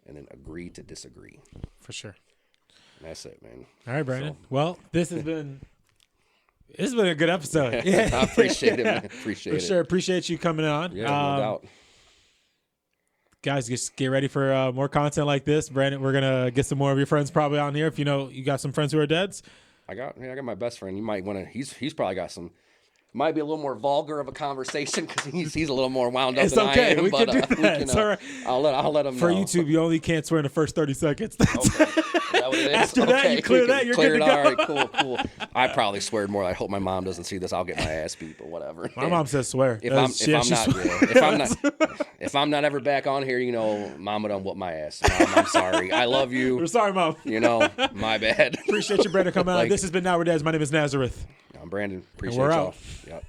and then agree to disagree. For sure. And that's it, man. All right, Brandon. So, well, this has been a good episode. Yeah. I appreciate it, man. Appreciate it. For sure. Appreciate you coming on. Yeah, no doubt. Guys, just get ready for more content like this. Brandon, we're gonna get some more of your friends probably on here. If you know you got some friends who are dads. I got my best friend. You might want to. He's probably got some. Might be a little more vulgar of a conversation because he's a little more wound up it's than okay. I am. We but, can do that. It's all right. I'll let him for know. YouTube, you only can't swear in the first 30 seconds. Okay. Is that what it is? After that, you clear that, you're good to go. All right, cool. I probably sweared more. I hope my mom doesn't see this. I'll get my ass beat, but whatever. My mom says swear. If I'm not ever back on here, you know, Mama done whoop my ass. Mom, I'm sorry. I love you. We're sorry, Mom. You know, my bad. Appreciate you, Brandon, coming on. This has been Now We're Dads. My name is Nazareth. I'm Brandon. Appreciate we're y'all. out. Yep.